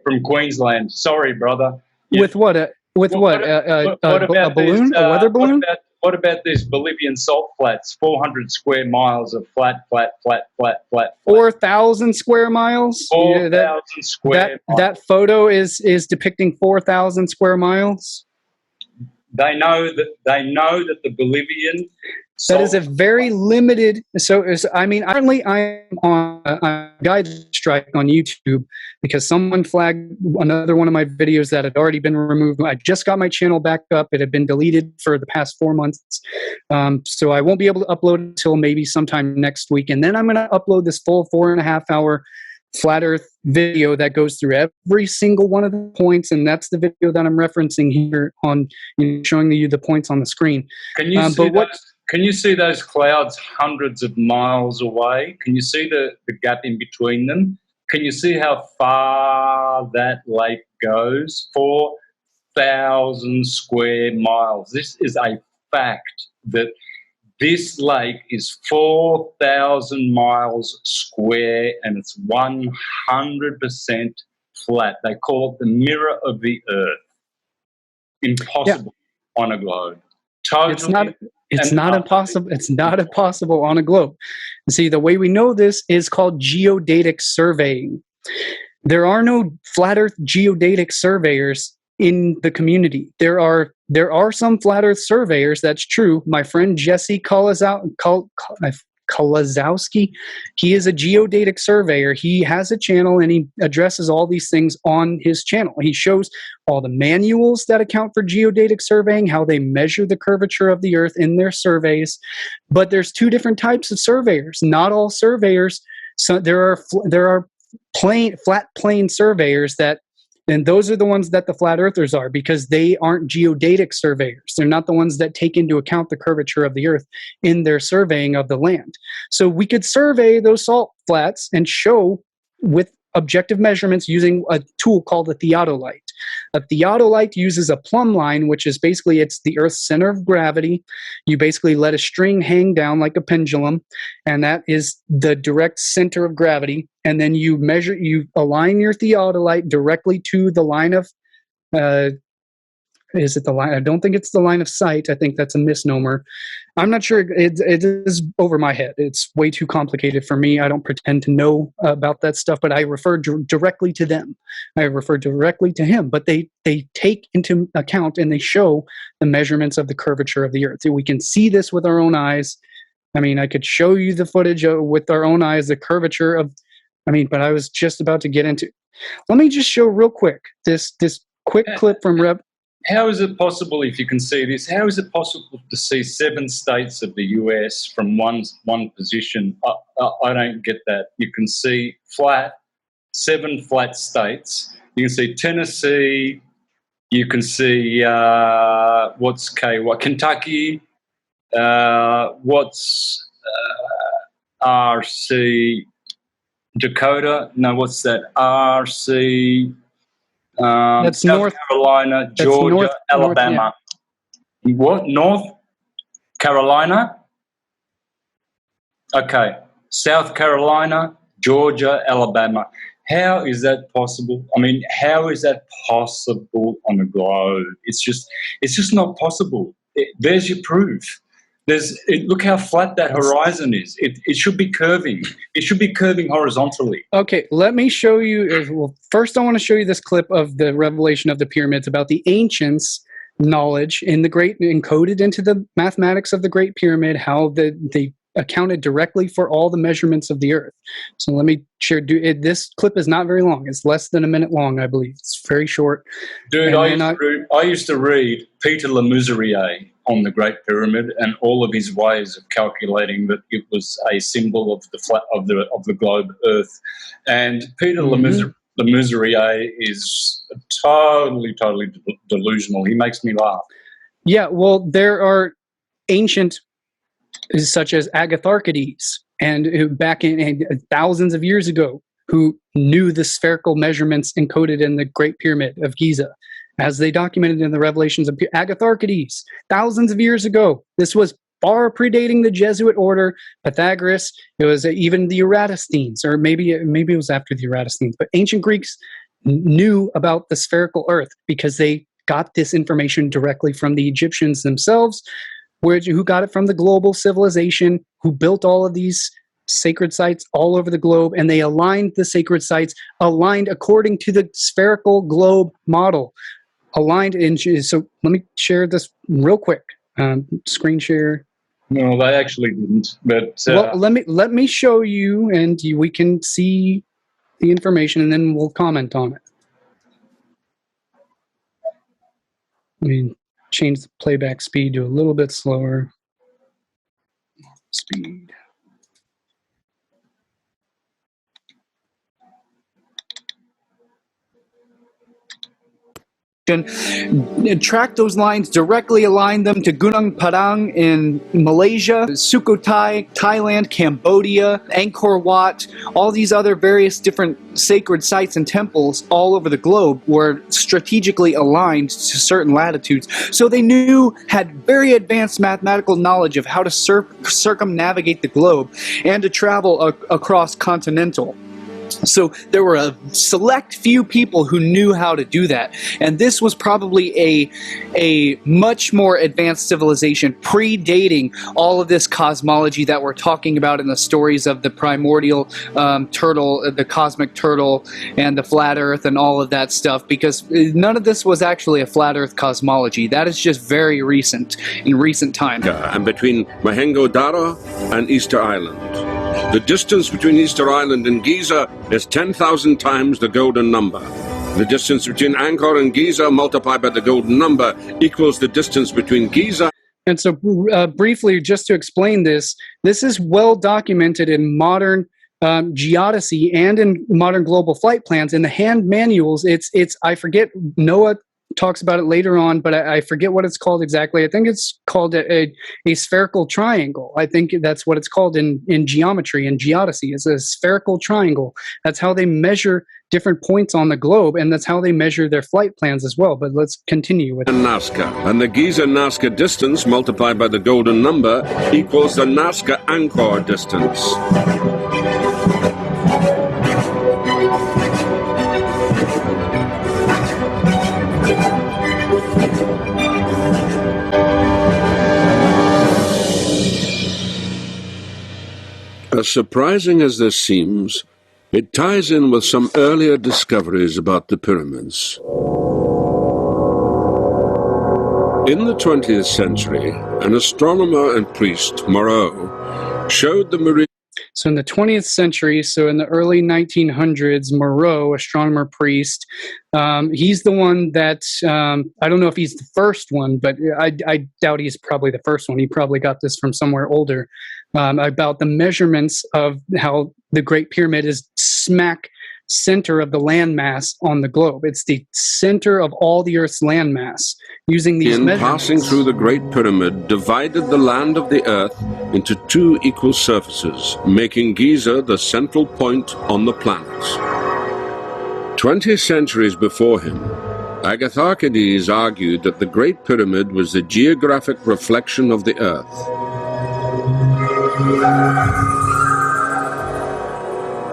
from Queensland. Sorry, brother.
With what? A balloon? A weather balloon?
What about these Bolivian salt flats? 400 square miles of flat.
4,000 square miles.
4,000 square.
That photo is depicting 4,000 square miles.
They know that the Bolivian.
That is a very limited. So I mean, currently I'm on a guide strike on YouTube because someone flagged another one of my videos that had already been removed. I just got my channel back up. It had been deleted for the past 4 months, so I won't be able to upload until maybe sometime next week. And then I'm going to upload this full 4.5 hour flat Earth video that goes through every single one of the points, and that's the video that I'm referencing here on showing you the points on the screen.
Can you see those clouds hundreds of miles away? Can you see the gap in between them? Can you see how far that lake goes? 4,000 square miles. This is a fact that this lake is 4,000 miles square and it's 100% flat. They call it the mirror of the Earth. Impossible on a globe. Totally.
It's not impossible. It's not impossible on a globe. See, the way we know this is called geodatic surveying. There are no flat Earth geodatic surveyors in the community. There are some flat Earth surveyors. That's true. My friend Jesse Kolazowski, he is a geodatic surveyor. He has a channel and he addresses all these things on his channel. He shows all the manuals that account for geodatic surveying, how they measure the curvature of the Earth in their surveys. But there's two different types of surveyors. Not all surveyors. So there are flat plane surveyors and those are the ones that the flat earthers are, because they aren't geodatic surveyors. They're not the ones that take into account the curvature of the Earth in their surveying of the land. So we could survey those salt flats and show with objective measurements using a tool called a theodolite. A theodolite uses a plumb line, which is basically, it's the Earth's center of gravity. You basically let a string hang down like a pendulum, and that is the direct center of gravity. And then you align your theodolite directly to the line of, is it the line? I don't think it's the line of sight. I think that's a misnomer. I'm not sure. It is over my head. It's way too complicated for me. I don't pretend to know about that stuff, but I refer directly to them. I refer directly to him. But they take into account and they show the measurements of the curvature of the Earth. We can see this with our own eyes. I mean, I could show you the footage with our own eyes, the curvature of. I mean, but I was just about to get into. Let me just show real quick this quick clip from Rev.
How is it possible, if you can see this, how is it possible to see 7 states of the US from one position? I don't get that. You can see 7 flat states. You can see Tennessee. You can see Kentucky. RC Dakota? No, what's that? RC.
That's
South
North
Carolina, Georgia,
North,
Alabama. What? North Carolina? Okay. South Carolina, Georgia, Alabama. How is that possible? I mean, how is that possible on the globe? It's just not possible. There's your proof. Look how flat that horizon is. It should be curving. It should be curving horizontally.
Okay, let me show you. Well, first, I want to show you this clip of the revelation of the pyramids about the ancients' knowledge in the great, encoded into the mathematics of the Great Pyramid, how they accounted directly for all the measurements of the Earth. So let me share. This clip is not very long. It's less than a minute long, I believe. It's very short.
Dude, I used to read Peter Le Mesurier on the Great Pyramid and all of his ways of calculating that it was a symbol of the globe Earth. And Peter Le Mesurier is totally delusional. He makes me laugh.
Yeah, well, there are ancient, such as Agatharchides, and who back in thousands of years ago, who knew the spherical measurements encoded in the Great Pyramid of Giza, as they documented in the Revelations of Agatharchides, thousands of years ago. This was far predating the Jesuit order, Pythagoras. It was even the Eratosthenes, or maybe it was after the Eratosthenes. But ancient Greeks knew about the spherical Earth because they got this information directly from the Egyptians themselves, who got it from the global civilization, who built all of these sacred sites all over the globe, and they aligned the sacred sites, aligned according to the spherical globe model. So let me share this real quick. Screen share.
No, they actually didn't. But
well, let me show you, and we can see the information, and then we'll comment on it. Let me change the playback speed to a little bit slower. Speed. Track those lines, directly align them to Gunung Padang in Malaysia, Sukhothai, Thailand, Cambodia, Angkor Wat, all these other various different sacred sites and temples all over the globe were strategically aligned to certain latitudes. So they had very advanced mathematical knowledge of how to circumnavigate the globe and to travel across continental. So there were a select few people who knew how to do that, and this was probably a much more advanced civilization, predating all of this cosmology that we're talking about in the stories of the primordial turtle, the cosmic turtle, and the flat Earth, and all of that stuff. Because none of this was actually a flat Earth cosmology. That is just very recent, in recent time.
And between Mahengo Dara and Easter Island. The distance between Easter Island and Giza is 10,000 times the golden number. The distance between Angkor and Giza multiplied by the golden number equals the distance between Giza.
And so briefly, just to explain this is well documented in modern geodesy and in modern global flight plans. In the hand manuals, it's I forget, Noah talks about it later on, but I forget what it's called exactly. I think it's called a spherical triangle. I think that's what it's called in geometry and geodesy. It's a spherical triangle. That's how they measure different points on the globe, and that's how they measure their flight plans as well. But let's continue with
Nazca. And the Giza-Nazca distance multiplied by the golden number equals the Nazca-Angkor distance. As surprising as this seems, it ties in with some earlier discoveries about the pyramids. In the 20th century, an astronomer and priest, Moreau, showed the meridian.
So in the 20th century, so in the early 1900s, Moreau, astronomer priest, he's the one that, I don't know if he's the first one, but I doubt he's probably the first one. He probably got this from somewhere older, about the measurements of how the Great Pyramid is smack center of the landmass on the globe. It's the center of all the Earth's landmass. Using these measurements,
passing through the Great Pyramid divided the land of the Earth into two equal surfaces, making Giza the central point on the planet. 20 centuries before him, Agatharchides argued that the Great Pyramid was the geographic reflection of the Earth.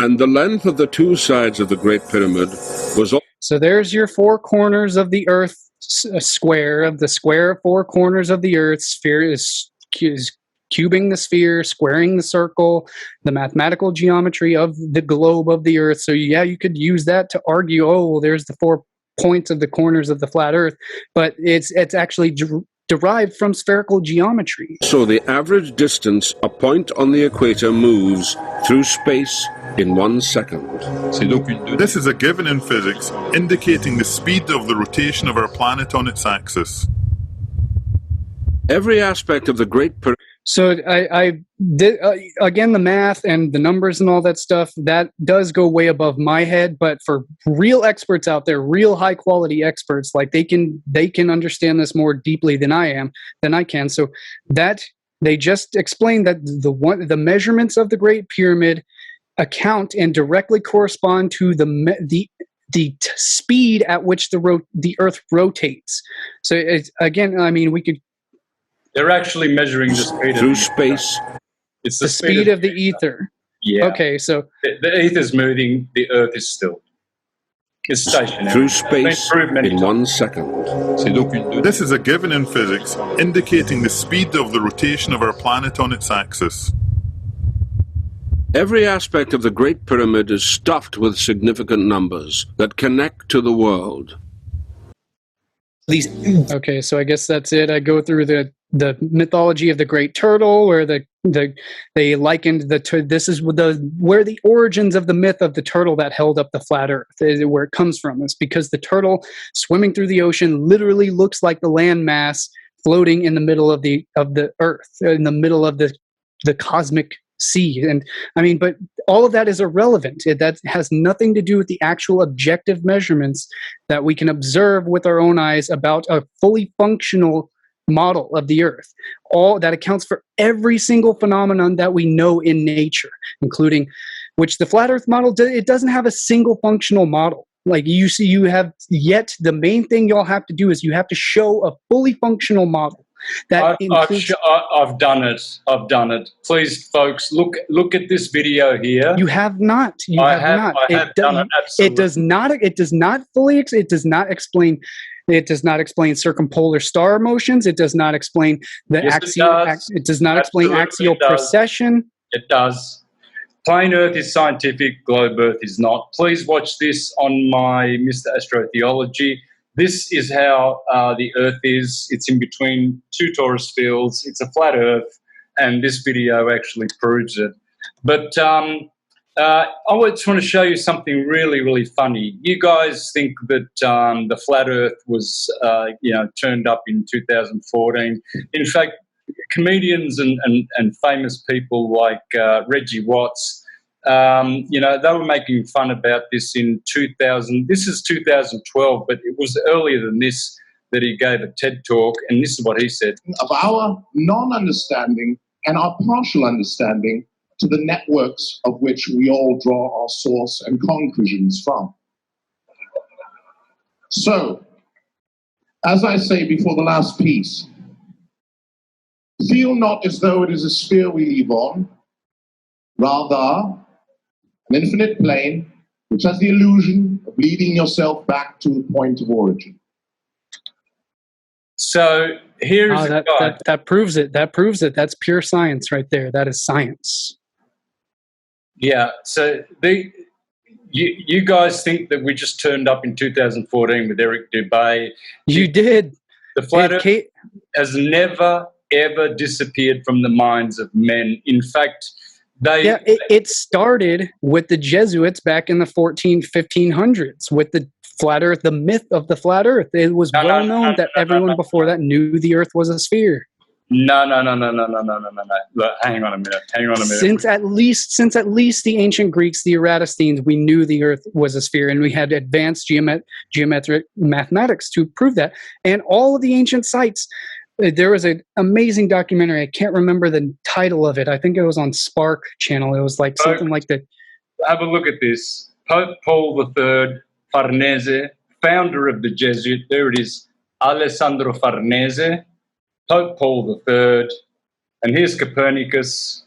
And the length of the two sides of the Great Pyramid was...
So there's your four corners of the Earth square, of the square of four corners of the Earth. Sphere is cubing the sphere, squaring the circle, the mathematical geometry of the globe of the Earth. So yeah, you could use that to argue, oh, well, there's the 4 points of the corners of the flat Earth, but it's actually derived from spherical geometry.
So the average distance a point on the equator moves through space in 1 second.
This is a given in physics, indicating the speed of the rotation of our planet on its axis.
Every aspect of the Great Pyramid...
So I did, again, the math and the numbers and all that stuff, that does go way above my head, but for real experts out there, real high quality experts, like they can understand this more deeply than I can. So that they just explained that the measurements of the Great Pyramid account and directly correspond to the speed at which the Earth rotates. So it's, again, I mean, we could...
They're actually measuring the speed
through space.
It's
the speed of the ether.
Yeah.
Okay, so
the ether's moving, the Earth is still. It's stationary.
Through space in 1 second.
This is a given in physics, indicating the speed of the rotation of our planet on its axis.
Every aspect of the Great Pyramid is stuffed with significant numbers that connect to the world.
Okay, so I guess that's it. I go through the mythology of the Great Turtle, where they likened this is where the origins of the myth of the turtle that held up the flat Earth, where it comes from. It's because the turtle swimming through the ocean literally looks like the land mass floating in the middle of the Earth, in the middle of the cosmic sea. And I mean, but all of that is irrelevant. That has nothing to do with the actual objective measurements that we can observe with our own eyes about a fully functional model of the Earth. All that accounts for every single phenomenon that we know in nature, including which the flat Earth model, it doesn't have a single functional model. Like you have yet, the main thing y'all have to do is you have to show a fully functional model. I've
done it. I've done it. Please, folks, look at this video here.
You have not.
I have done it. Absolutely.
It does not fully. It does not explain. It does not explain circumpolar star motions. It does not explain the axial. It does not explain axial precession.
It does. Plain Earth is scientific. Globe Earth is not. Please watch this on my Mr. Astrotheology. This is how the Earth is. It's in between two torus fields. It's a flat Earth, and this video actually proves it. But I just want to show you something really, really funny. You guys think that the flat Earth was, turned up in 2014. In fact, comedians and famous people like Reggie Watts, they were making fun about this in 2000. This is 2012, but it was earlier than this that he gave a TED talk, and this is what he said.
Of our non-understanding and our partial understanding to the networks of which we all draw our source and conclusions from. So, as I say before the last piece, feel not as though it is a sphere we live on, rather an infinite plane which has the illusion of leading yourself back to the point of origin.
So here's
that proves it. That proves it. That's pure science right there. That is science.
Yeah. So you guys think that we just turned up in 2014 with Eric Dubay.
You did.
The flat earth has never, ever disappeared from the minds of men. In fact,
it started with the Jesuits back in the 1500s with the flat earth, the myth of the flat earth. It was well known that everyone before that knew the earth was a sphere.
No. Look, hang on a minute.
Since at least the ancient Greeks, the Eratosthenes, we knew the earth was a sphere, and we had advanced geometric mathematics to prove that. And all of the ancient sites, there was an amazing documentary. I can't remember the title of it. I think it was on Spark channel. It was like something like that.
Have a look at this. Pope Paul III Farnese, founder of the Jesuit. There it is. Alessandro Farnese. Pope Paul III, and here's Copernicus.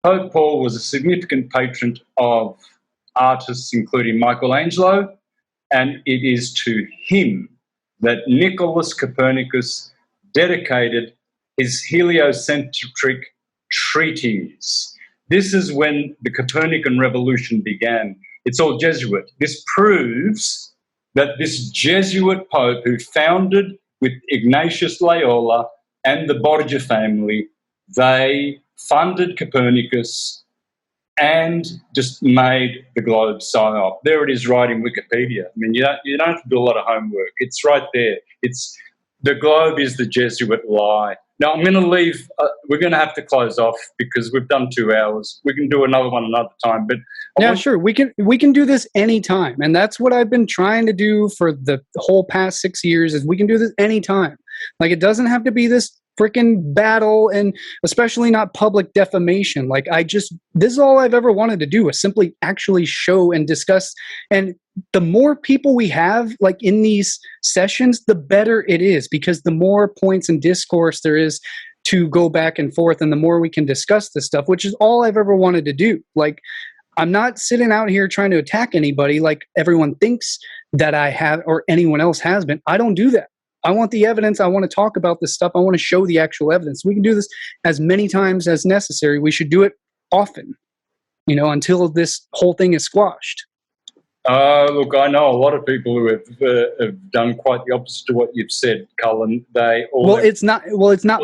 Pope Paul was a significant patron of artists including Michelangelo, and it is to him that Nicholas Copernicus dedicated his heliocentric treatise. This is when the Copernican revolution began. It's all Jesuit. This proves that this Jesuit Pope who founded with Ignatius Loyola and the Borgia family, they funded Copernicus and just made the globe psyop. There it is right in Wikipedia. I mean, you don't have to do a lot of homework. It's right there. The globe is the Jesuit lie. Now, I'm going to leave. We're going to have to close off because we've done 2 hours. We can do another one another time. But
sure. We can do this anytime. And that's what I've been trying to do for the whole past 6 years is we can do this anytime. Like, it doesn't have to be this freaking battle, and especially not public defamation. Like, this is all I've ever wanted to do is simply actually show and discuss. And the more people we have like in these sessions, the better it is, because the more points and discourse there is to go back and forth, and the more we can discuss this stuff, which is all I've ever wanted to do. Like, I'm not sitting out here trying to attack anybody like everyone thinks that I have or anyone else has been. I don't do that. I want the evidence. I want to talk about this stuff. I want to show the actual evidence. We can do this as many times as necessary. We should do it often, until this whole thing is squashed.
Look, I know a lot of people who have done quite the opposite to what you've said, Cullen. It's not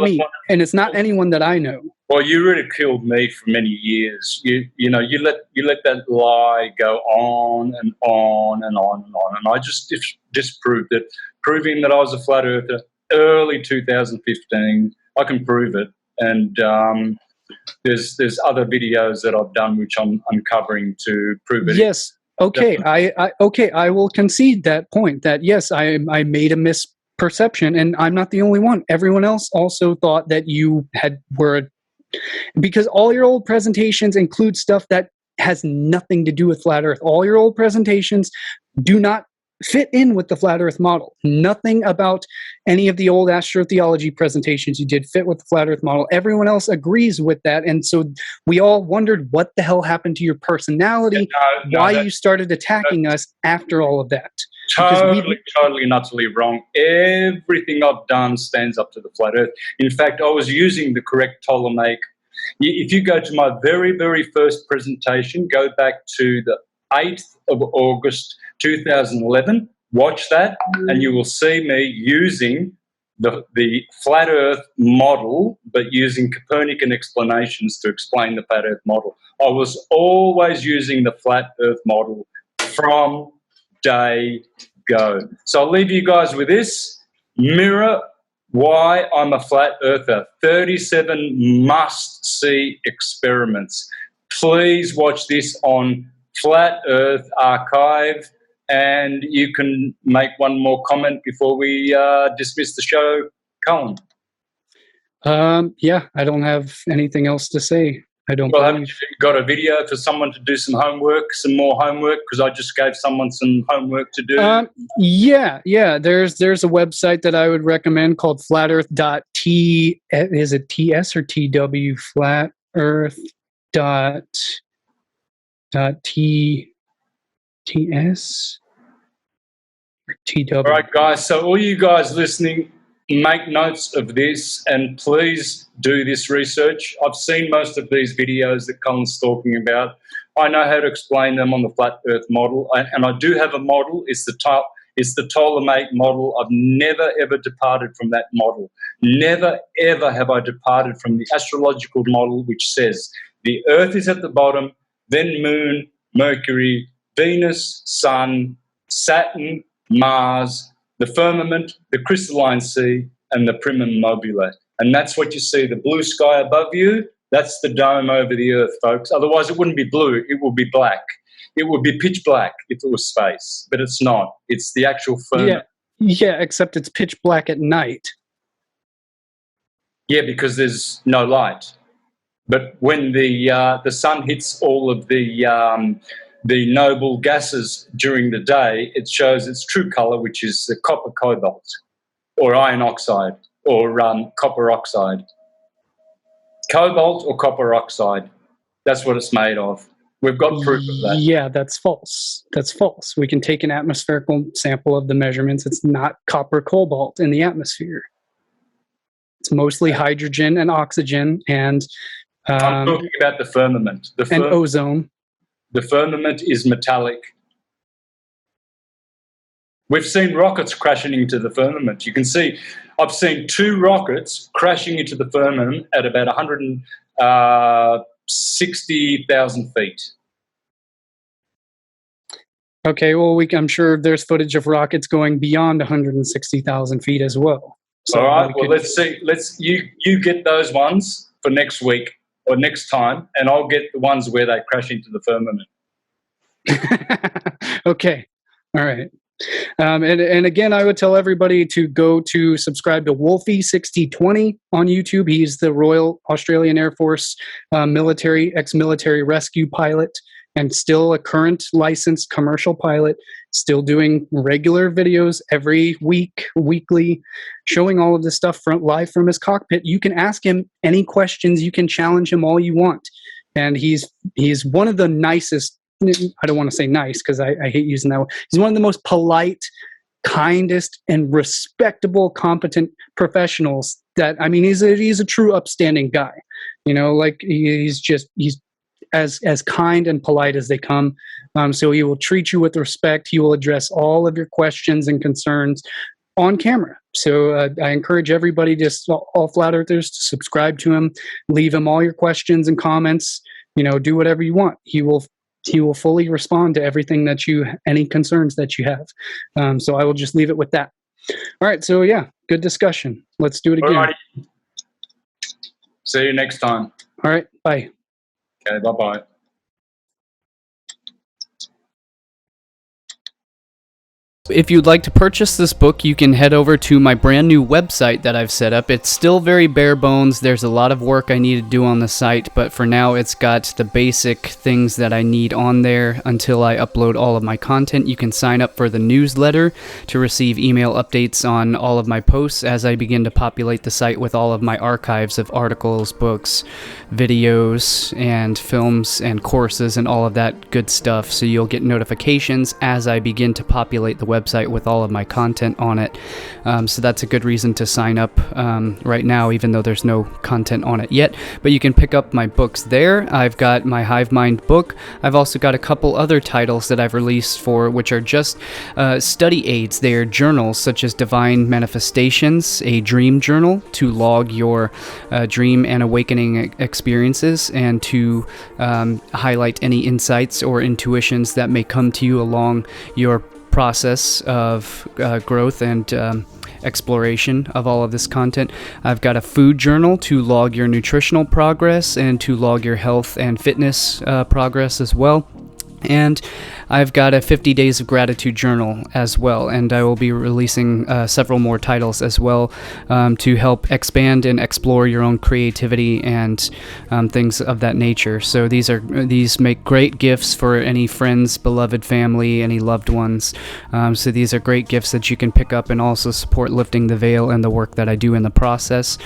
me, and it's not anyone that I know. Well, you ridiculed me for many years. You let that lie go on and on and on and on, and I just disproved it, proving that I was a flat earther. Early 2015, I can prove it, and there's other videos that I've done which I'm uncovering to prove it.
Yes. Okay, I will concede that point that yes, I made a misperception, and I'm not the only one. Everyone else also thought that you were, because all your old presentations include stuff that has nothing to do with flat Earth. All your old presentations do not fit in with the flat Earth model. Nothing about any of the old astrotheology presentations you did fit with the flat Earth model. Everyone else agrees with that, and so we all wondered what the hell happened to your personality, why you started attacking us after all of that.
Totally and utterly wrong. Everything I've done stands up to the flat Earth. In fact, I was using the correct Ptolemaic. If you go to my very, very first presentation, go back to the 8th of August 2011, watch that, and you will see me using the flat Earth model, but using Copernican explanations to explain the flat Earth model. I was always using the flat Earth model from day go. So I'll leave you guys with this. Mirror why I'm a flat earther. 37 must-see experiments. Please watch this on Flat Earth Archive, and you can make one more comment before we dismiss the show. Cullen.
Yeah, I don't have anything else to say. I don't
Well, have you got a video for someone to do some more homework? Because I just gave someone some homework to do.
Yeah. There's a website that I would recommend called flatearth.t. Is it TS or TW? Flatearth. TS or TW.
All right, guys. So all you guys listening, make notes of this and please do this research. I've seen most of these videos that Cullen's talking about. I know how to explain them on the flat Earth model, and I do have a model. It's the Ptolemaic model. I've never ever departed from that model. Never ever have I departed from the astrological model, which says the Earth is at the bottom, then Moon, Mercury, Venus, Sun, Saturn, Mars, the firmament, the crystalline sea, and the primum mobile. And that's what you see, the blue sky above you. That's the dome over the Earth, folks. Otherwise, it wouldn't be blue. It would be black. It would be pitch black if it was space, but it's not. It's the actual firmament.
Yeah, except it's pitch black at night.
Yeah, because there's no light. But when the sun hits all of the noble gases during the day, it shows its true color, which is the copper cobalt, or iron oxide, or copper oxide. Cobalt or copper oxide. That's what it's made of. We've got proof of that.
Yeah, that's false. That's false. We can take an atmospherical sample of the measurements. It's not copper cobalt in the atmosphere. It's mostly hydrogen and oxygen and
I'm talking about the firmament.
And ozone.
The firmament is metallic. We've seen rockets crashing into the firmament. You can see, I've seen 2 rockets crashing into the firmament at about 160,000 feet.
Okay, well, I'm sure there's footage of rockets going beyond 160,000 feet as well. So
all right, well, let's see. You get those ones for next week or next time, and I'll get the ones where they crash into the firmament.
Okay, all right. And again, I would tell everybody to go to subscribe to Wolfie 6020 on YouTube. He's the Royal Australian Air Force ex-military rescue pilot, and still a current licensed commercial pilot, still doing regular videos every week, weekly, showing all of this stuff live from his cockpit. You can ask him any questions. You can challenge him all you want. And he's one of the nicest, I don't want to say nice because I hate using that word. He's one of the most polite, kindest, and respectable, competent professionals that, I mean, he's a true upstanding guy. You know, like he's as kind and polite as they come. So he will treat you with respect. He will address all of your questions and concerns on camera. So I encourage everybody, just all flat earthers, to subscribe to him, leave him all your questions and comments, do whatever you want. He will fully respond to everything any concerns that you have. So I will just leave it with that. All right. So yeah, good discussion. Let's do it again.
Alrighty. See you next time.
All right. Bye.
Okay. Bye-bye.
If you'd like to purchase this book, you can head over to my brand new website that I've set up. It's still very bare bones. There's a lot of work I need to do on the site, but for now it's got the basic things that I need on there until I upload all of my content. You can sign up for the newsletter to receive email updates on all of my posts as I begin to populate the site with all of my archives of articles, books, videos, and films and courses and all of that good stuff. So you'll get notifications as I begin to populate the website with all of my content on it. So that's a good reason to sign up right now, even though there's no content on it yet. But you can pick up my books there. I've got my Hive Mind book. I've also got a couple other titles that I've released which are just study aids. They are journals such as Divine Manifestations, a dream journal to log your dream and awakening experiences and to highlight any insights or intuitions that may come to you along your process of growth and exploration of all of this content. I've got a food journal to log your nutritional progress and to log your health and fitness progress as well. And I've got a 50 Days of Gratitude journal as well, and I will be releasing several more titles as well to help expand and explore your own creativity and things of that nature. So these make great gifts for any friends, beloved family, any loved ones. So these are great gifts that you can pick up and also support Lifting the Veil and the work that I do in the process.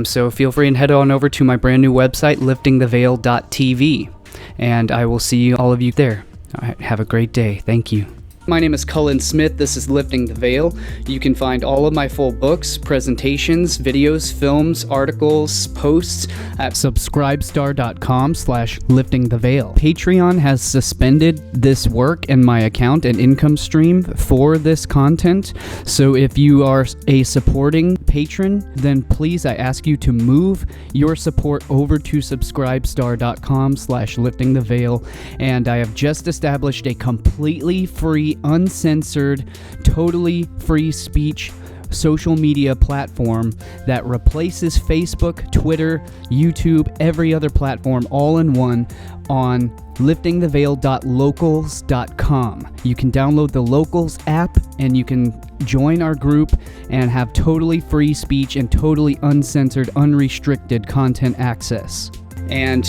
So feel free and head on over to my brand new website, liftingtheveil.tv. And I will see all of you there. All right, have a great day. Thank you. My name is Cullen Smith. This is Lifting the Veil. You can find all of my full books, presentations, videos, films, articles, posts at subscribestar.com/liftingtheveil. Patreon has suspended this work and my account and income stream for this content. So if you are a supporting patron, then please, I ask you to move your support over to subscribestar.com/liftingtheveil. And I have just established a completely free, uncensored, totally free speech social media platform that replaces Facebook, Twitter, YouTube, every other platform all in one on liftingtheveil.locals.com. You can download the Locals app and you can join our group and have totally free speech and totally uncensored, unrestricted content access. And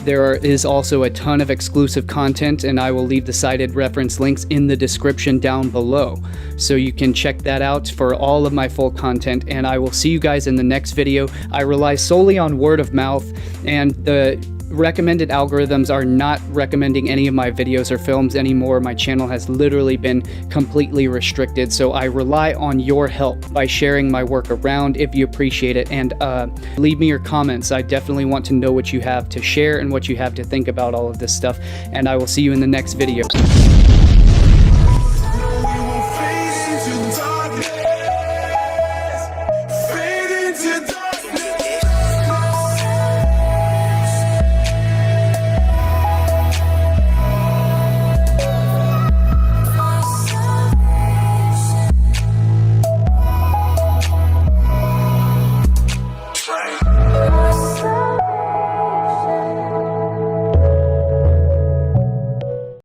there is also a ton of exclusive content, and I will leave the cited reference links in the description down below. So you can check that out for all of my full content, and I will see you guys in the next video. I rely solely on word of mouth, and the recommended algorithms are not recommending any of my videos or films anymore. My channel has literally been completely restricted, so I rely on your help by sharing my work around if you appreciate it, and leave me your comments. I definitely want to know what you have to share and what you have to think about all of this stuff, and I will see you in the next video.